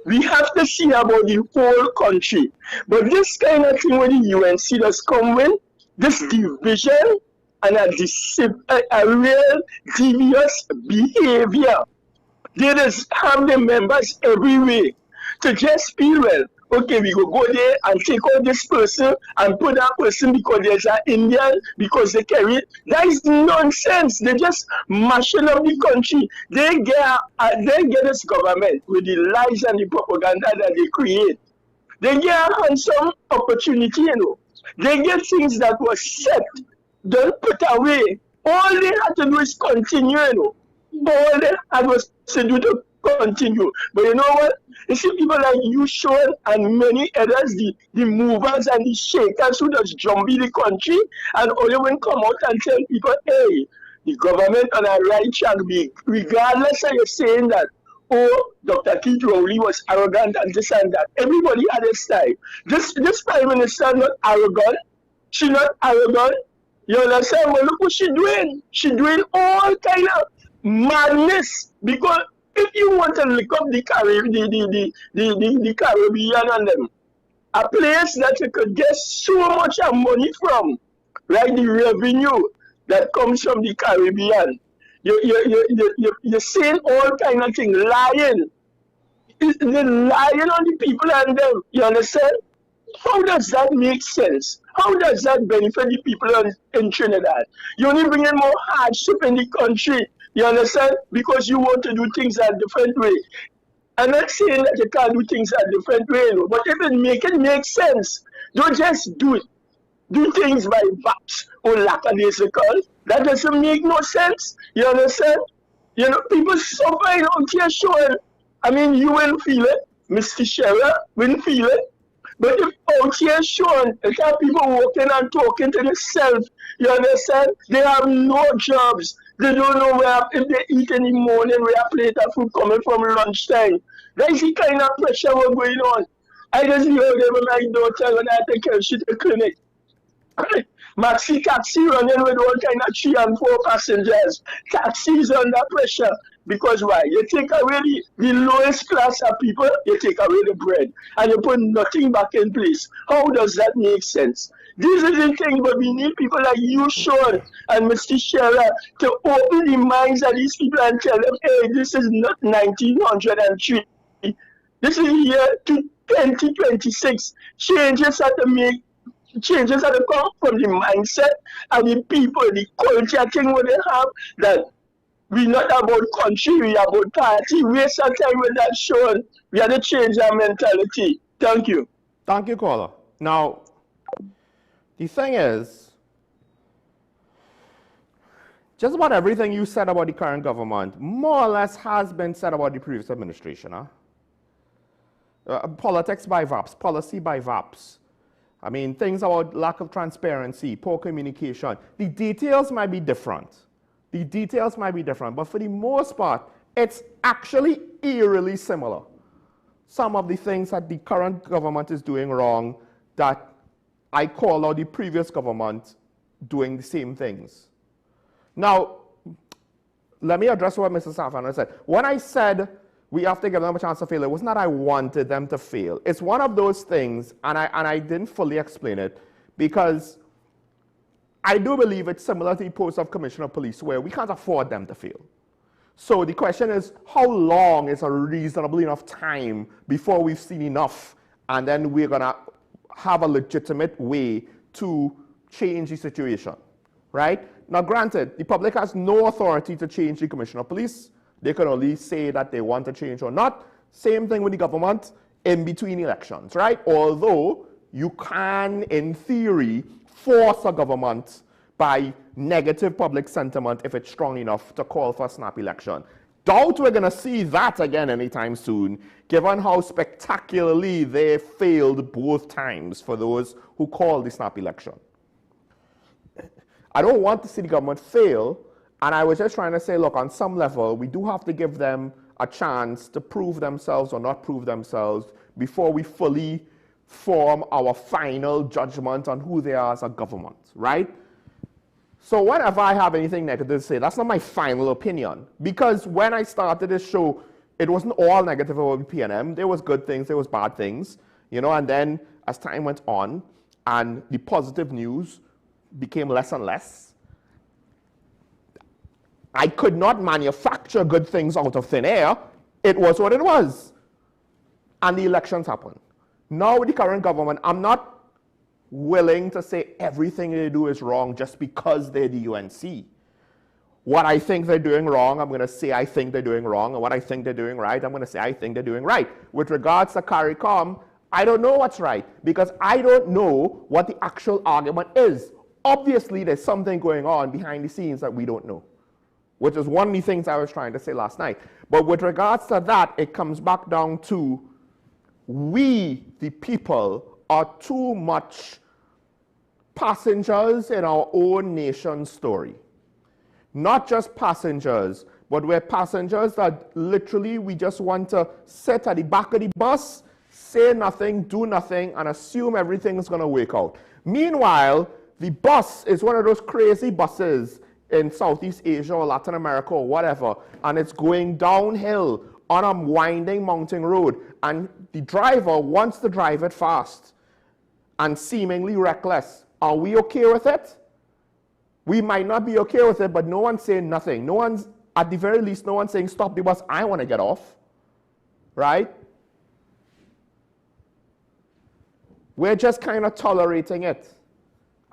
we have to see about the whole country. But this kind of thing when the UNC does come with, this division and a real devious behavior. They just have the members everywhere to just feel, well, okay, we go there and take out this person and put that person because there's an Indian, because they carry it. That is nonsense. They just mashing up the country. They get this government with the lies and the propaganda that they create. They get a handsome opportunity, They get things that were set, don't put away. All they had to do is continue, All they had was to do to continue. But you know what? You see people like you, Sean, and many others, the movers and the shakers who just jump in the country and only when come out and tell people, hey, the government on a right track, regardless of you saying that, oh, Dr. Keith Rowley was arrogant and this and that. Everybody had a style. This Prime Minister not arrogant. She not arrogant. You understand? Well, look what she's doing. She's doing all kind of madness. Because if you want to look up the Caribbean and them, a place that you could get so much money from, right? The revenue that comes from the Caribbean. You're saying all kind of things, lying. They're lying on the people and them. You understand? How does that make sense? How does that benefit the people in Trinidad? You only bring in more hardship in the country. You understand? Because you want to do things a different way. I'm not saying that you can't do things a different way, but if it makes sense, don't just do it. Do things by VAPs or lackadaisical. That doesn't make no sense. You understand? People suffer out here, Sean. I mean, you will feel it. Mr. Sheriff will feel it. But if out here, Sean, if have people walking and talking to themselves, you understand? They have no jobs. They don't know if they eat in the morning, where a plate of food coming from lunchtime. That is the kind of pressure we're going on. I just heard them my daughter when I take her to the clinic. Maxi taxi running with all kind of 3 and 4 passengers. Taxis under pressure. Because why? You take away the lowest class of people, you take away the bread, and you put nothing back in place. How does that make sense? This is the thing, but we need people like you, Sean, and Mr. Shearer, to open the minds of these people and tell them, hey, this is not 1903. This is year 2026. Changes have to come from the mindset and the people, the culture thing what they have, that we're not about country, we're about party. Waste our time with that, Sean. We have to change our mentality. Thank you. Thank you, caller. Now, the thing is, just about everything you said about the current government more or less has been said about the previous administration. Politics by VAPs, policy by VAPs. I mean, things about lack of transparency, poor communication. The details might be different. The details might be different, but for the most part, it's actually eerily similar. Some of the things that the current government is doing wrong that I call out the previous government doing the same things. Now, let me address what Mr. Safran said. When I said we have to give them a chance to fail, it wasn't that I wanted them to fail. It's one of those things, and I didn't fully explain it, because I do believe it's similar to the post of Commissioner of Police, where we can't afford them to fail. So the question is, how long is a reasonable enough time before we've seen enough, and then we're going to have a legitimate way to change the situation, right? Now, granted, the public has no authority to change the Commissioner of Police. They can only say that they want to change or not. Same thing with the government in between elections, right? Although you can, in theory, force a government by negative public sentiment if it's strong enough to call for a snap election. Doubt we're going to see that again anytime soon, given how spectacularly they failed both times for those who called the snap election. I don't want to see the government fail, and I was just trying to say, look, on some level, we do have to give them a chance to prove themselves or not prove themselves before we fully form our final judgment on who they are as a government, right? So whenever I have anything negative to say, that's not my final opinion. Because when I started this show, it wasn't all negative about PNM. There was good things, there was bad things, you know, and then as time went on and the positive news became less and less, I could not manufacture good things out of thin air. It was what it was. And the elections happened. Now with the current government, I'm not willing to say everything they do is wrong just because they're the UNC. What I think they're doing wrong, I'm going to say I think they're doing wrong. And what I think they're doing right, I'm going to say I think they're doing right. With regards to CARICOM, I don't know what's right because I don't know what the actual argument is. Obviously, there's something going on behind the scenes that we don't know, which is one of the things I was trying to say last night. But with regards to that, it comes back down to we, the people, are too much passengers in our own nation's story. Not just passengers, but we're passengers that literally we just want to sit at the back of the bus, say nothing, do nothing, and assume everything's going to work out. Meanwhile, the bus is one of those crazy buses in Southeast Asia or Latin America or whatever, and it's going downhill on a winding mountain road, and the driver wants to drive it fast and seemingly reckless. Are we okay with it? We might not be okay with it, but no one's saying nothing. No one's, at the very least, no one's saying, stop the bus, I want to get off, right? We're just kind of tolerating it.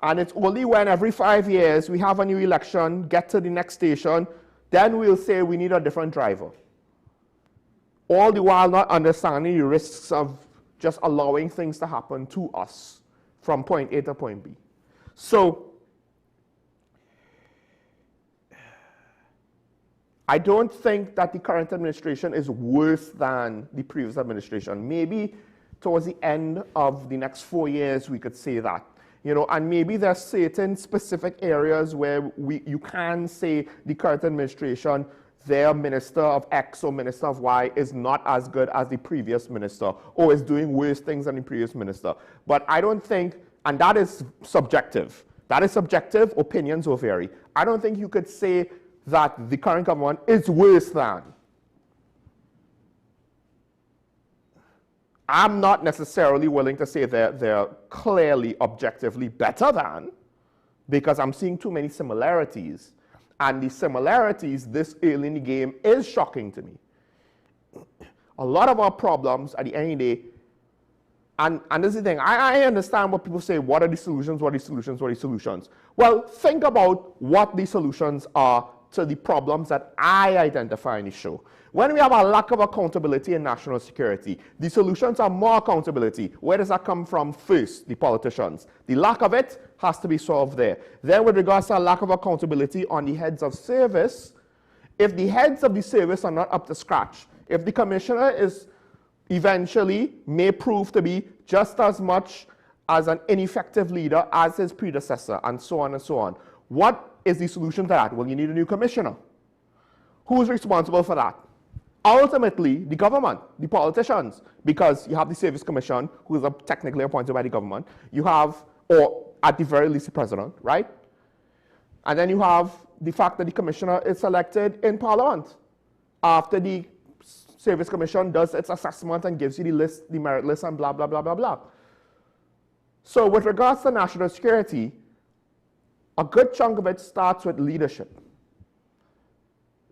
And it's only when every 5 years we have a new election, get to the next station, then we'll say we need a different driver. All the while not understanding the risks of just allowing things to happen to us from point A to point B. So, I don't think that the current administration is worse than the previous administration. Maybe towards the end of the next 4 years we could say that. You know, and maybe there's certain specific areas where you can say the current administration, their minister of X or minister of Y is not as good as the previous minister or is doing worse things than the previous minister. But I don't think, and that is subjective. That is subjective, opinions will vary. I don't think you could say that the current government is worse than. I'm not necessarily willing to say they're clearly, objectively better than, because I'm seeing too many similarities. And the similarities this early in the game is shocking to me. A lot of our problems at the end of the day, and this is the thing, I understand what people say, what are the solutions, what are the solutions, what are the solutions? Well, think about what the solutions are to the problems that I identify in the show. When we have a lack of accountability in national security, the solutions are more accountability. Where does that come from first? The politicians. The lack of it has to be solved there. Then with regards to a lack of accountability on the heads of service, if the heads of the service are not up to scratch, if the commissioner is eventually may prove to be just as much as an ineffective leader as his predecessor, and so on and so on, what is the solution to that? Well, you need a new commissioner. Who is responsible for that? Ultimately, the government, the politicians, because you have the Service Commission, who is technically appointed by the government. You have, or at the very least, the president, right? And then you have the fact that the commissioner is selected in Parliament after the Service Commission does its assessment and gives you the list, the merit list, and blah, blah, blah, blah, blah. So with regards to national security, a good chunk of it starts with leadership.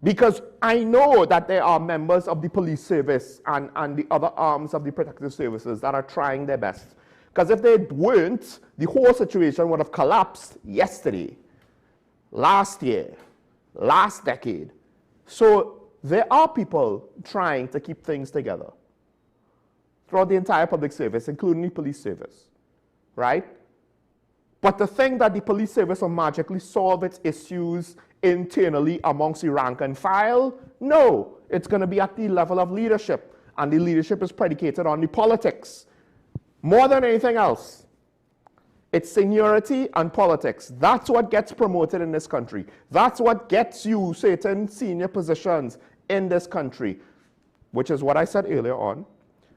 Because I know that there are members of the police service and the other arms of the protective services that are trying their best. Because if they weren't, the whole situation would have collapsed yesterday, last year, last decade. So there are people trying to keep things together throughout the entire public service, including the police service, right? But to think that the police service will magically solve its issues internally amongst the rank and file, no. It's going to be at the level of leadership, and the leadership is predicated on the politics. More than anything else, it's seniority and politics. That's what gets promoted in this country. That's what gets you certain senior positions in this country, which is what I said earlier on.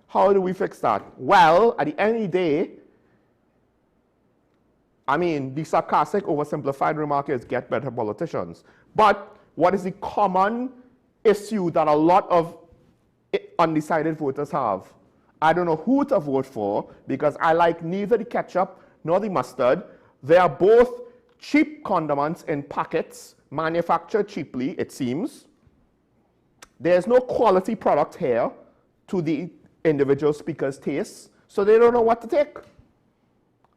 How do we fix that? Well, at the end of the day, I mean, the sarcastic, oversimplified remark is get better politicians. But what is the common issue that a lot of undecided voters have? I don't know who to vote for because I like neither the ketchup nor the mustard. They are both cheap condiments in packets, manufactured cheaply, it seems. There's no quality product here to the individual speaker's taste, so they don't know what to take.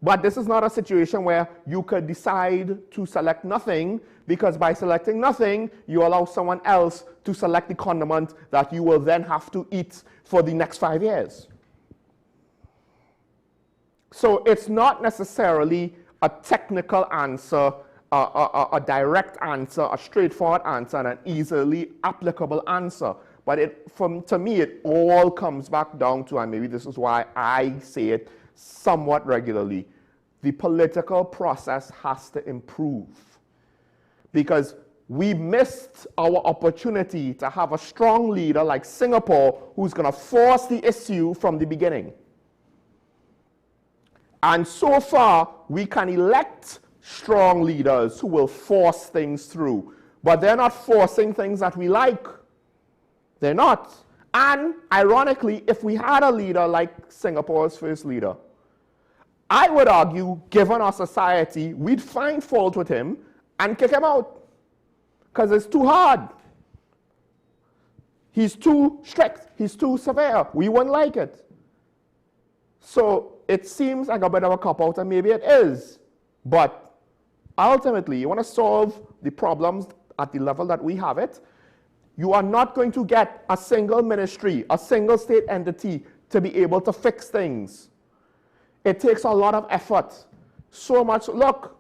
But this is not a situation where you could decide to select nothing, because by selecting nothing, you allow someone else to select the condiment that you will then have to eat for the next 5 years. So it's not necessarily a technical answer, a direct answer, a straightforward answer, and an easily applicable answer. But to me, it all comes back down to, and maybe this is why I say it somewhat regularly, the political process has to improve. Because we missed our opportunity to have a strong leader like Singapore who's going to force the issue from the beginning. And so far, we can elect strong leaders who will force things through. But they're not forcing things that we like. They're not. And ironically, if we had a leader like Singapore's first leader, I would argue, given our society, we'd find fault with him and kick him out. Because it's too hard. He's too strict. He's too severe. We wouldn't like it. So it seems like a bit of a cop-out, and maybe it is. But ultimately, you want to solve the problems at the level that we have it, you are not going to get a single ministry, a single state entity to be able to fix things. It takes a lot of effort. So much. Look,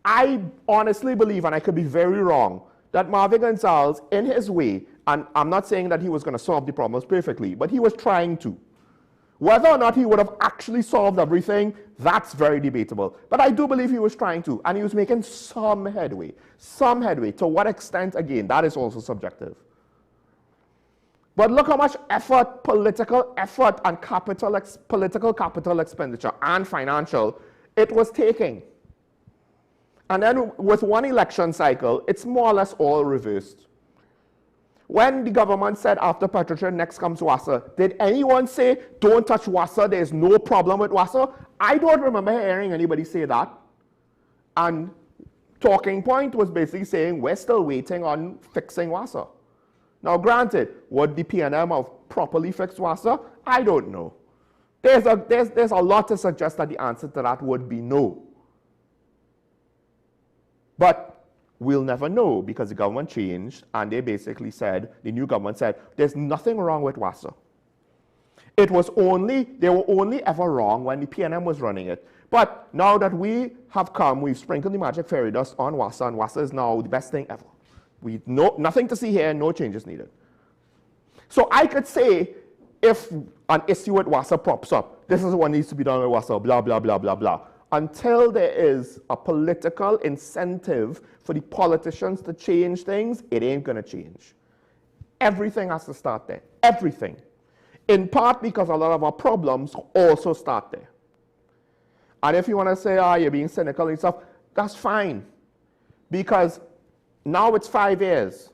I honestly believe, and I could be very wrong, that Marvin Gonzalez, in his way, and I'm not saying that he was going to solve the problems perfectly, but he was trying to. Whether or not he would have actually solved everything, that's very debatable. But I do believe he was trying to, and he was making some headway. Some headway. To what extent, again, that is also subjective. But look how much effort, political effort, and political capital expenditure and financial it was taking. And then with one election cycle, it's more or less all reversed. When the government said after Petrotrin, next comes WASA, did anyone say, don't touch WASA, there's no problem with WASA? I don't remember hearing anybody say that. And talking point was basically saying, we're still waiting on fixing WASA. Now granted, would the PNM have properly fixed WASA? I don't know. There's a lot to suggest that the answer to that would be no. But we'll never know because the government changed and they basically said, the new government said, there's nothing wrong with WASA. They were only ever wrong when the PNM was running it. But now that we have come, we've sprinkled the magic fairy dust on WASA, and WASA is now the best thing ever. Nothing to see here, no changes needed. So I could say, if an issue with WASA props up, this is what needs to be done with WASA, blah, blah, blah, blah, blah. Until there is a political incentive for the politicians to change things, it ain't gonna change. Everything has to start there, everything. In part because a lot of our problems also start there. And if you wanna say, you're being cynical and stuff, that's fine. Because now it's 5 years.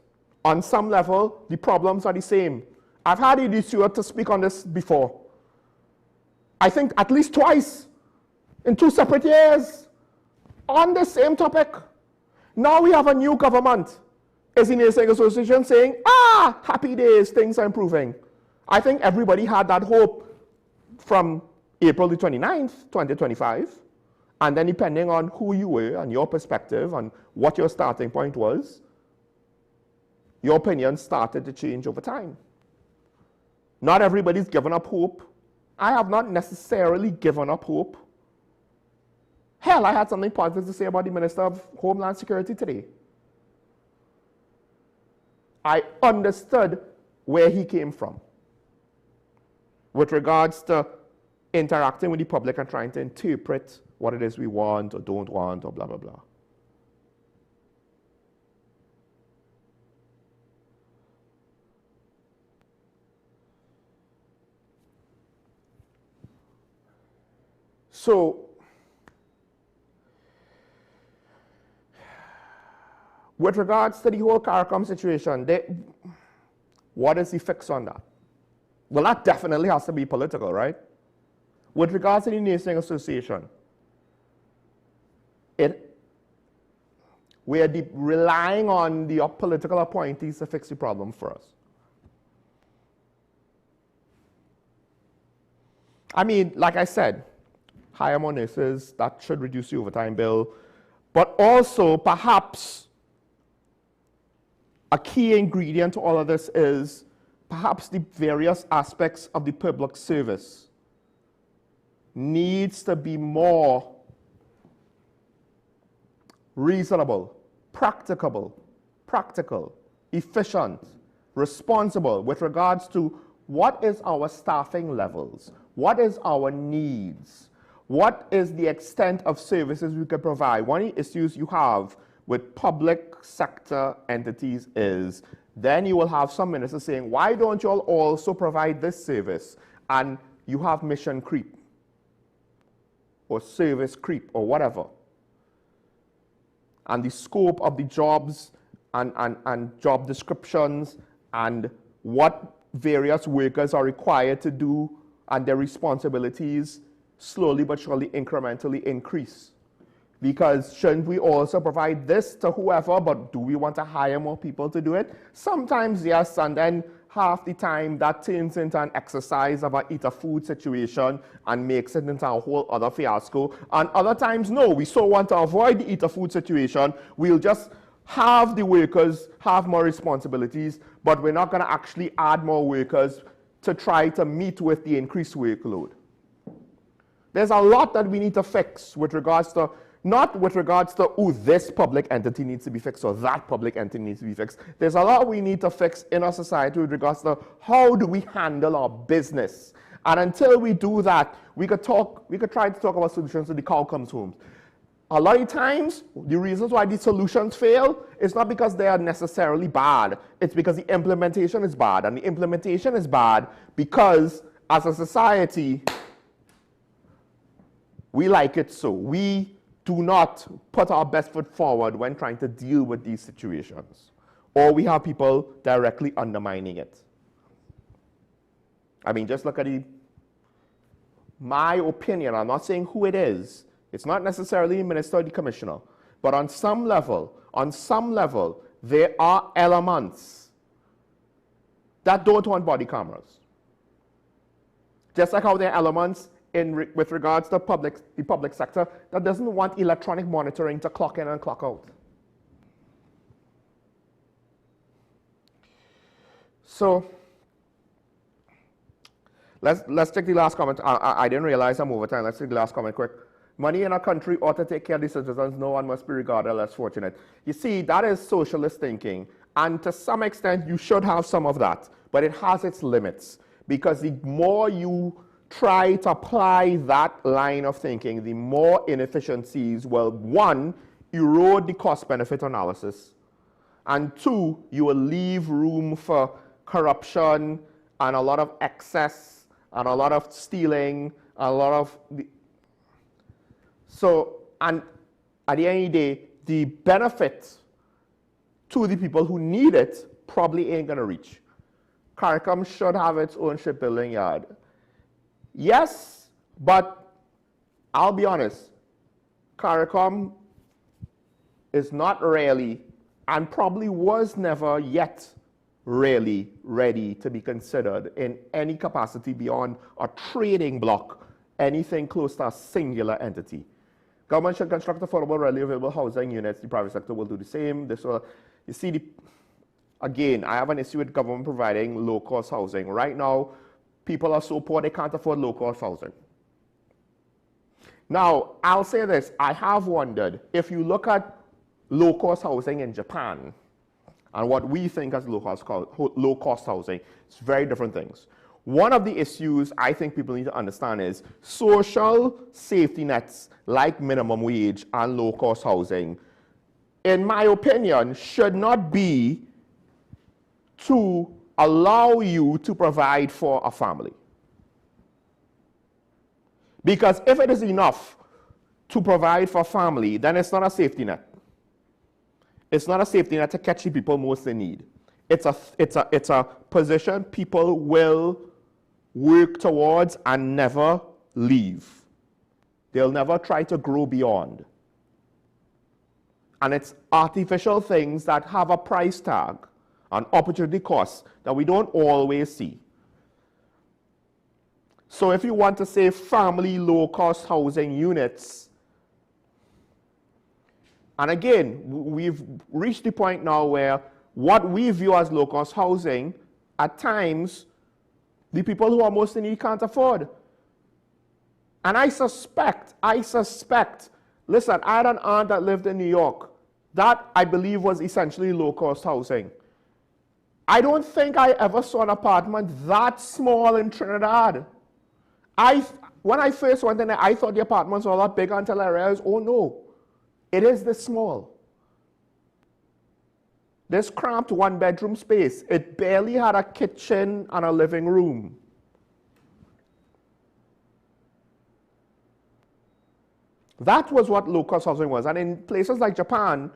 On some level, the problems are the same. I've had EDCO to speak on this before. I think at least twice. In 2 separate years, on the same topic. Now we have a new government. Is the Nursing Association saying, happy days, things are improving. I think everybody had that hope from April the 29th, 2025. And then depending on who you were and your perspective and what your starting point was, your opinion started to change over time. Not everybody's given up hope. I have not necessarily given up hope. Hell, I had something positive to say about the Minister of Homeland Security today. I understood where he came from with regards to interacting with the public and trying to interpret what it is we want or don't want or blah, blah, blah. So, with regards to the whole CARICOM situation, what is the fix on that? Well, that definitely has to be political, right? With regards to the Nursing Association, we are relying on the political appointees to fix the problem for us. I mean, like I said, hire more nurses, that should reduce the overtime bill, but also perhaps a key ingredient to all of this is perhaps the various aspects of the public service needs to be more reasonable, practical, efficient, responsible with regards to what is our staffing levels, what is our needs, what is the extent of services we can provide. One of the issues you have with public sector entities is then you will have some ministers saying, why don't you all also provide this service? And you have mission creep or service creep or whatever. And the scope of the jobs and job descriptions and what various workers are required to do and their responsibilities slowly but surely incrementally increase. Because shouldn't we also provide this to whoever, but do we want to hire more people to do it? Sometimes yes, and then half the time that turns into an exercise of an eat-a-food situation and makes it into a whole other fiasco. And other times, no, we so want to avoid the eat-a-food situation, we'll just have the workers have more responsibilities, but we're not going to actually add more workers to try to meet with the increased workload. There's a lot that we need to fix with regards to not with regards to, oh, this public entity needs to be fixed or that public entity needs to be fixed. There's a lot we need to fix in our society with regards to how do we handle our business. And until we do that, we could try to talk about solutions to the cow comes home. A lot of times, the reasons why these solutions fail is not because they are necessarily bad. It's because the implementation is bad. And the implementation is bad because, as a society, we like it so. We do not put our best foot forward when trying to deal with these situations. Or we have people directly undermining it. I mean, just look at my opinion, I'm not saying who it is. It's not necessarily the minister or the commissioner. But on some level, there are elements that don't want body cameras. Just like how there are elements with regards to the public sector that doesn't want electronic monitoring to clock in and clock out. So let's take the last comment. I didn't realize I'm over time. Let's take the last comment quick. Money in a country ought to take care of the citizens. No one must be regarded less fortunate. You see, that is socialist thinking. And to some extent, you should have some of that. But it has its limits. Because the more you try to apply that line of thinking, the more inefficiencies will, one, erode the cost-benefit analysis. And two, you will leave room for corruption and a lot of excess and a lot of stealing, a lot of... So, and at the end of the day, the benefit to the people who need it probably ain't going to reach. CARICOM should have its own shipbuilding yard. Yes, but I'll be honest, CARICOM is not really, and probably was never yet really ready to be considered in any capacity beyond a trading block, anything close to a singular entity. Government should construct affordable, readily available housing units. The private sector will do the same. This will, you see, again, I have an issue with government providing low-cost housing. Right now, people are so poor they can't afford low-cost housing. Now, I'll say this. I have wondered, if you look at low-cost housing in Japan and what we think as low-cost housing, it's very different things. One of the issues I think people need to understand is social safety nets like minimum wage and low-cost housing, in my opinion, should not be to allow you to provide for a family. Because if it is enough to provide for a family, then it's not a safety net. It's not a safety net to catch the people most in need. It's a position people will work towards and never leave. They'll never try to grow beyond. And it's artificial things that have a price tag, an opportunity cost that we don't always see. So if you want to say family low-cost housing units, and again, we've reached the point now where what we view as low-cost housing, at times, the people who are most in need can't afford. And I suspect, listen, I had an aunt that lived in New York. That, I believe, was essentially low-cost housing. I don't think I ever saw an apartment that small in Trinidad. When I first went in there, I thought the apartments were a lot bigger until I realized, oh no, it is this small. This cramped one-bedroom space, it barely had a kitchen and a living room. That was what low-cost housing was. And in places like Japan,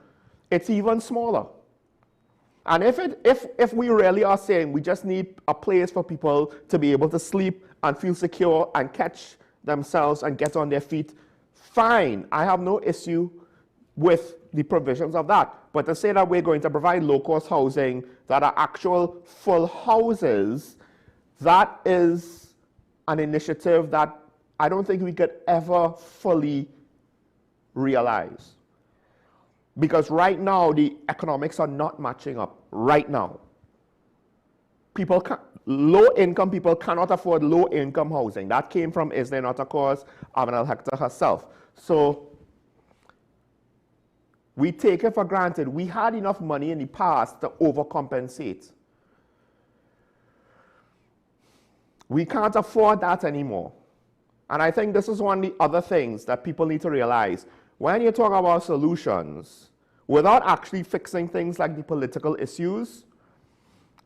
it's even smaller. And if we really are saying we just need a place for people to be able to sleep and feel secure and catch themselves and get on their feet, fine. I have no issue with the provisions of that. But to say that we're going to provide low-cost housing that are actual full houses, that is an initiative that I don't think we could ever fully realize. Because right now, the economics are not matching up. Right now. Low-income people cannot afford low-income housing. That came from, is there not a cause, Avenel Hector herself. So we take it for granted. We had enough money in the past to overcompensate. We can't afford that anymore. And I think this is one of the other things that people need to realize. When you talk about solutions, without actually fixing things like the political issues,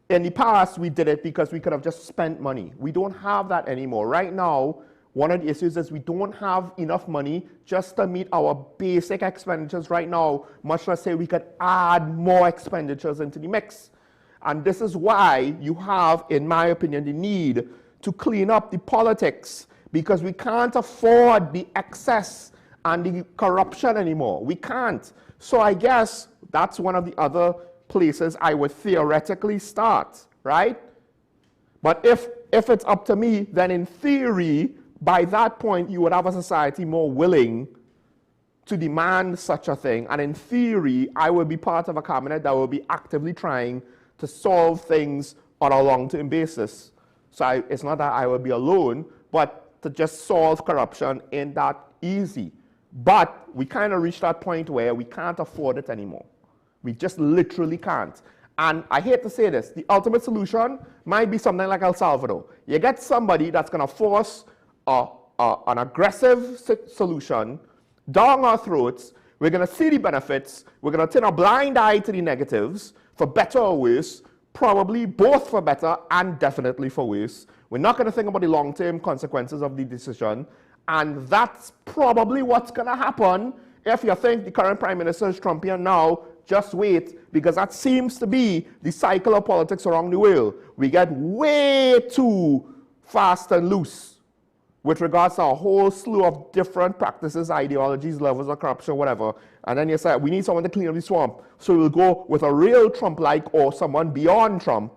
in the past we did it because we could have just spent money. We don't have that anymore. Right now, one of the issues is we don't have enough money just to meet our basic expenditures right now, much less say we could add more expenditures into the mix. And this is why you have, in my opinion, the need to clean up the politics, because we can't afford the excess and the corruption anymore. We can't. So I guess that's one of the other places I would theoretically start, right? But if it's up to me, then in theory, by that point, you would have a society more willing to demand such a thing. And in theory, I would be part of a cabinet that would be actively trying to solve things on a long-term basis. So it's not that I would be alone, but to just solve corruption ain't that easy. But we kind of reached that point where we can't afford it anymore. We just literally can't. And I hate to say this, the ultimate solution might be something like El Salvador. You get somebody that's going to force an aggressive solution down our throats. We're going to see the benefits. We're going to turn a blind eye to the negatives, for better or worse, probably both for better and definitely for worse. We're not going to think about the long-term consequences of the decision. And that's probably what's going to happen if you think the current Prime Minister is Trumpian now. Just wait, because that seems to be the cycle of politics around the world. We get way too fast and loose with regards to a whole slew of different practices, ideologies, levels of corruption, whatever. And then you say, we need someone to clean up the swamp. So we'll go with a real Trump-like or someone beyond Trump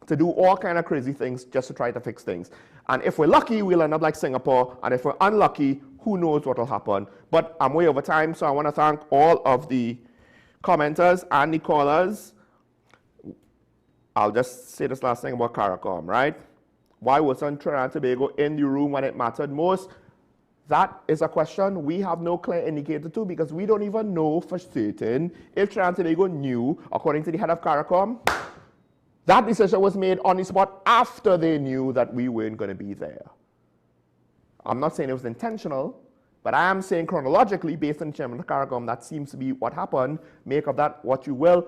to do all kind of crazy things just to try to fix things. And if we're lucky, we'll end up like Singapore. And if we're unlucky, who knows what will happen. But I'm way over time, so I want to thank all of the commenters and the callers. I'll just say this last thing about CARICOM, right? Why wasn't Trinidad and Tobago in the room when it mattered most? That is a question we have no clear indicator to, because we don't even know for certain if Trinidad and Tobago knew, according to the head of CARICOM, that decision was made on the spot after they knew that we weren't going to be there. I'm not saying it was intentional, but I am saying chronologically, based on the chairman of CARICOM, that seems to be what happened. Make of that what you will.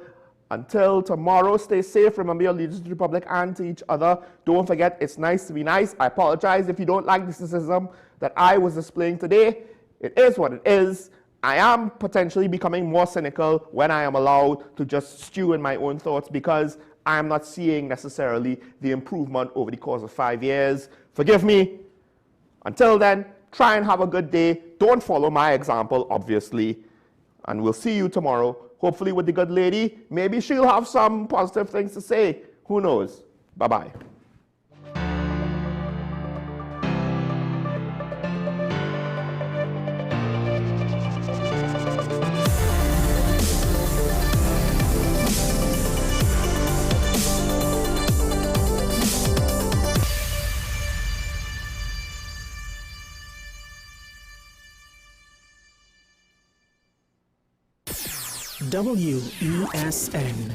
Until tomorrow, stay safe. Remember your allegiance to the Republic and to each other. Don't forget, it's nice to be nice. I apologize if you don't like the cynicism that I was displaying today. It is what it is. I am potentially becoming more cynical when I am allowed to just stew in my own thoughts, because I am not seeing necessarily the improvement over the course of 5 years. Forgive me. Until then, try and have a good day. Don't follow my example, obviously. And we'll see you tomorrow, hopefully with the good lady. Maybe she'll have some positive things to say. Who knows? Bye-bye. WESN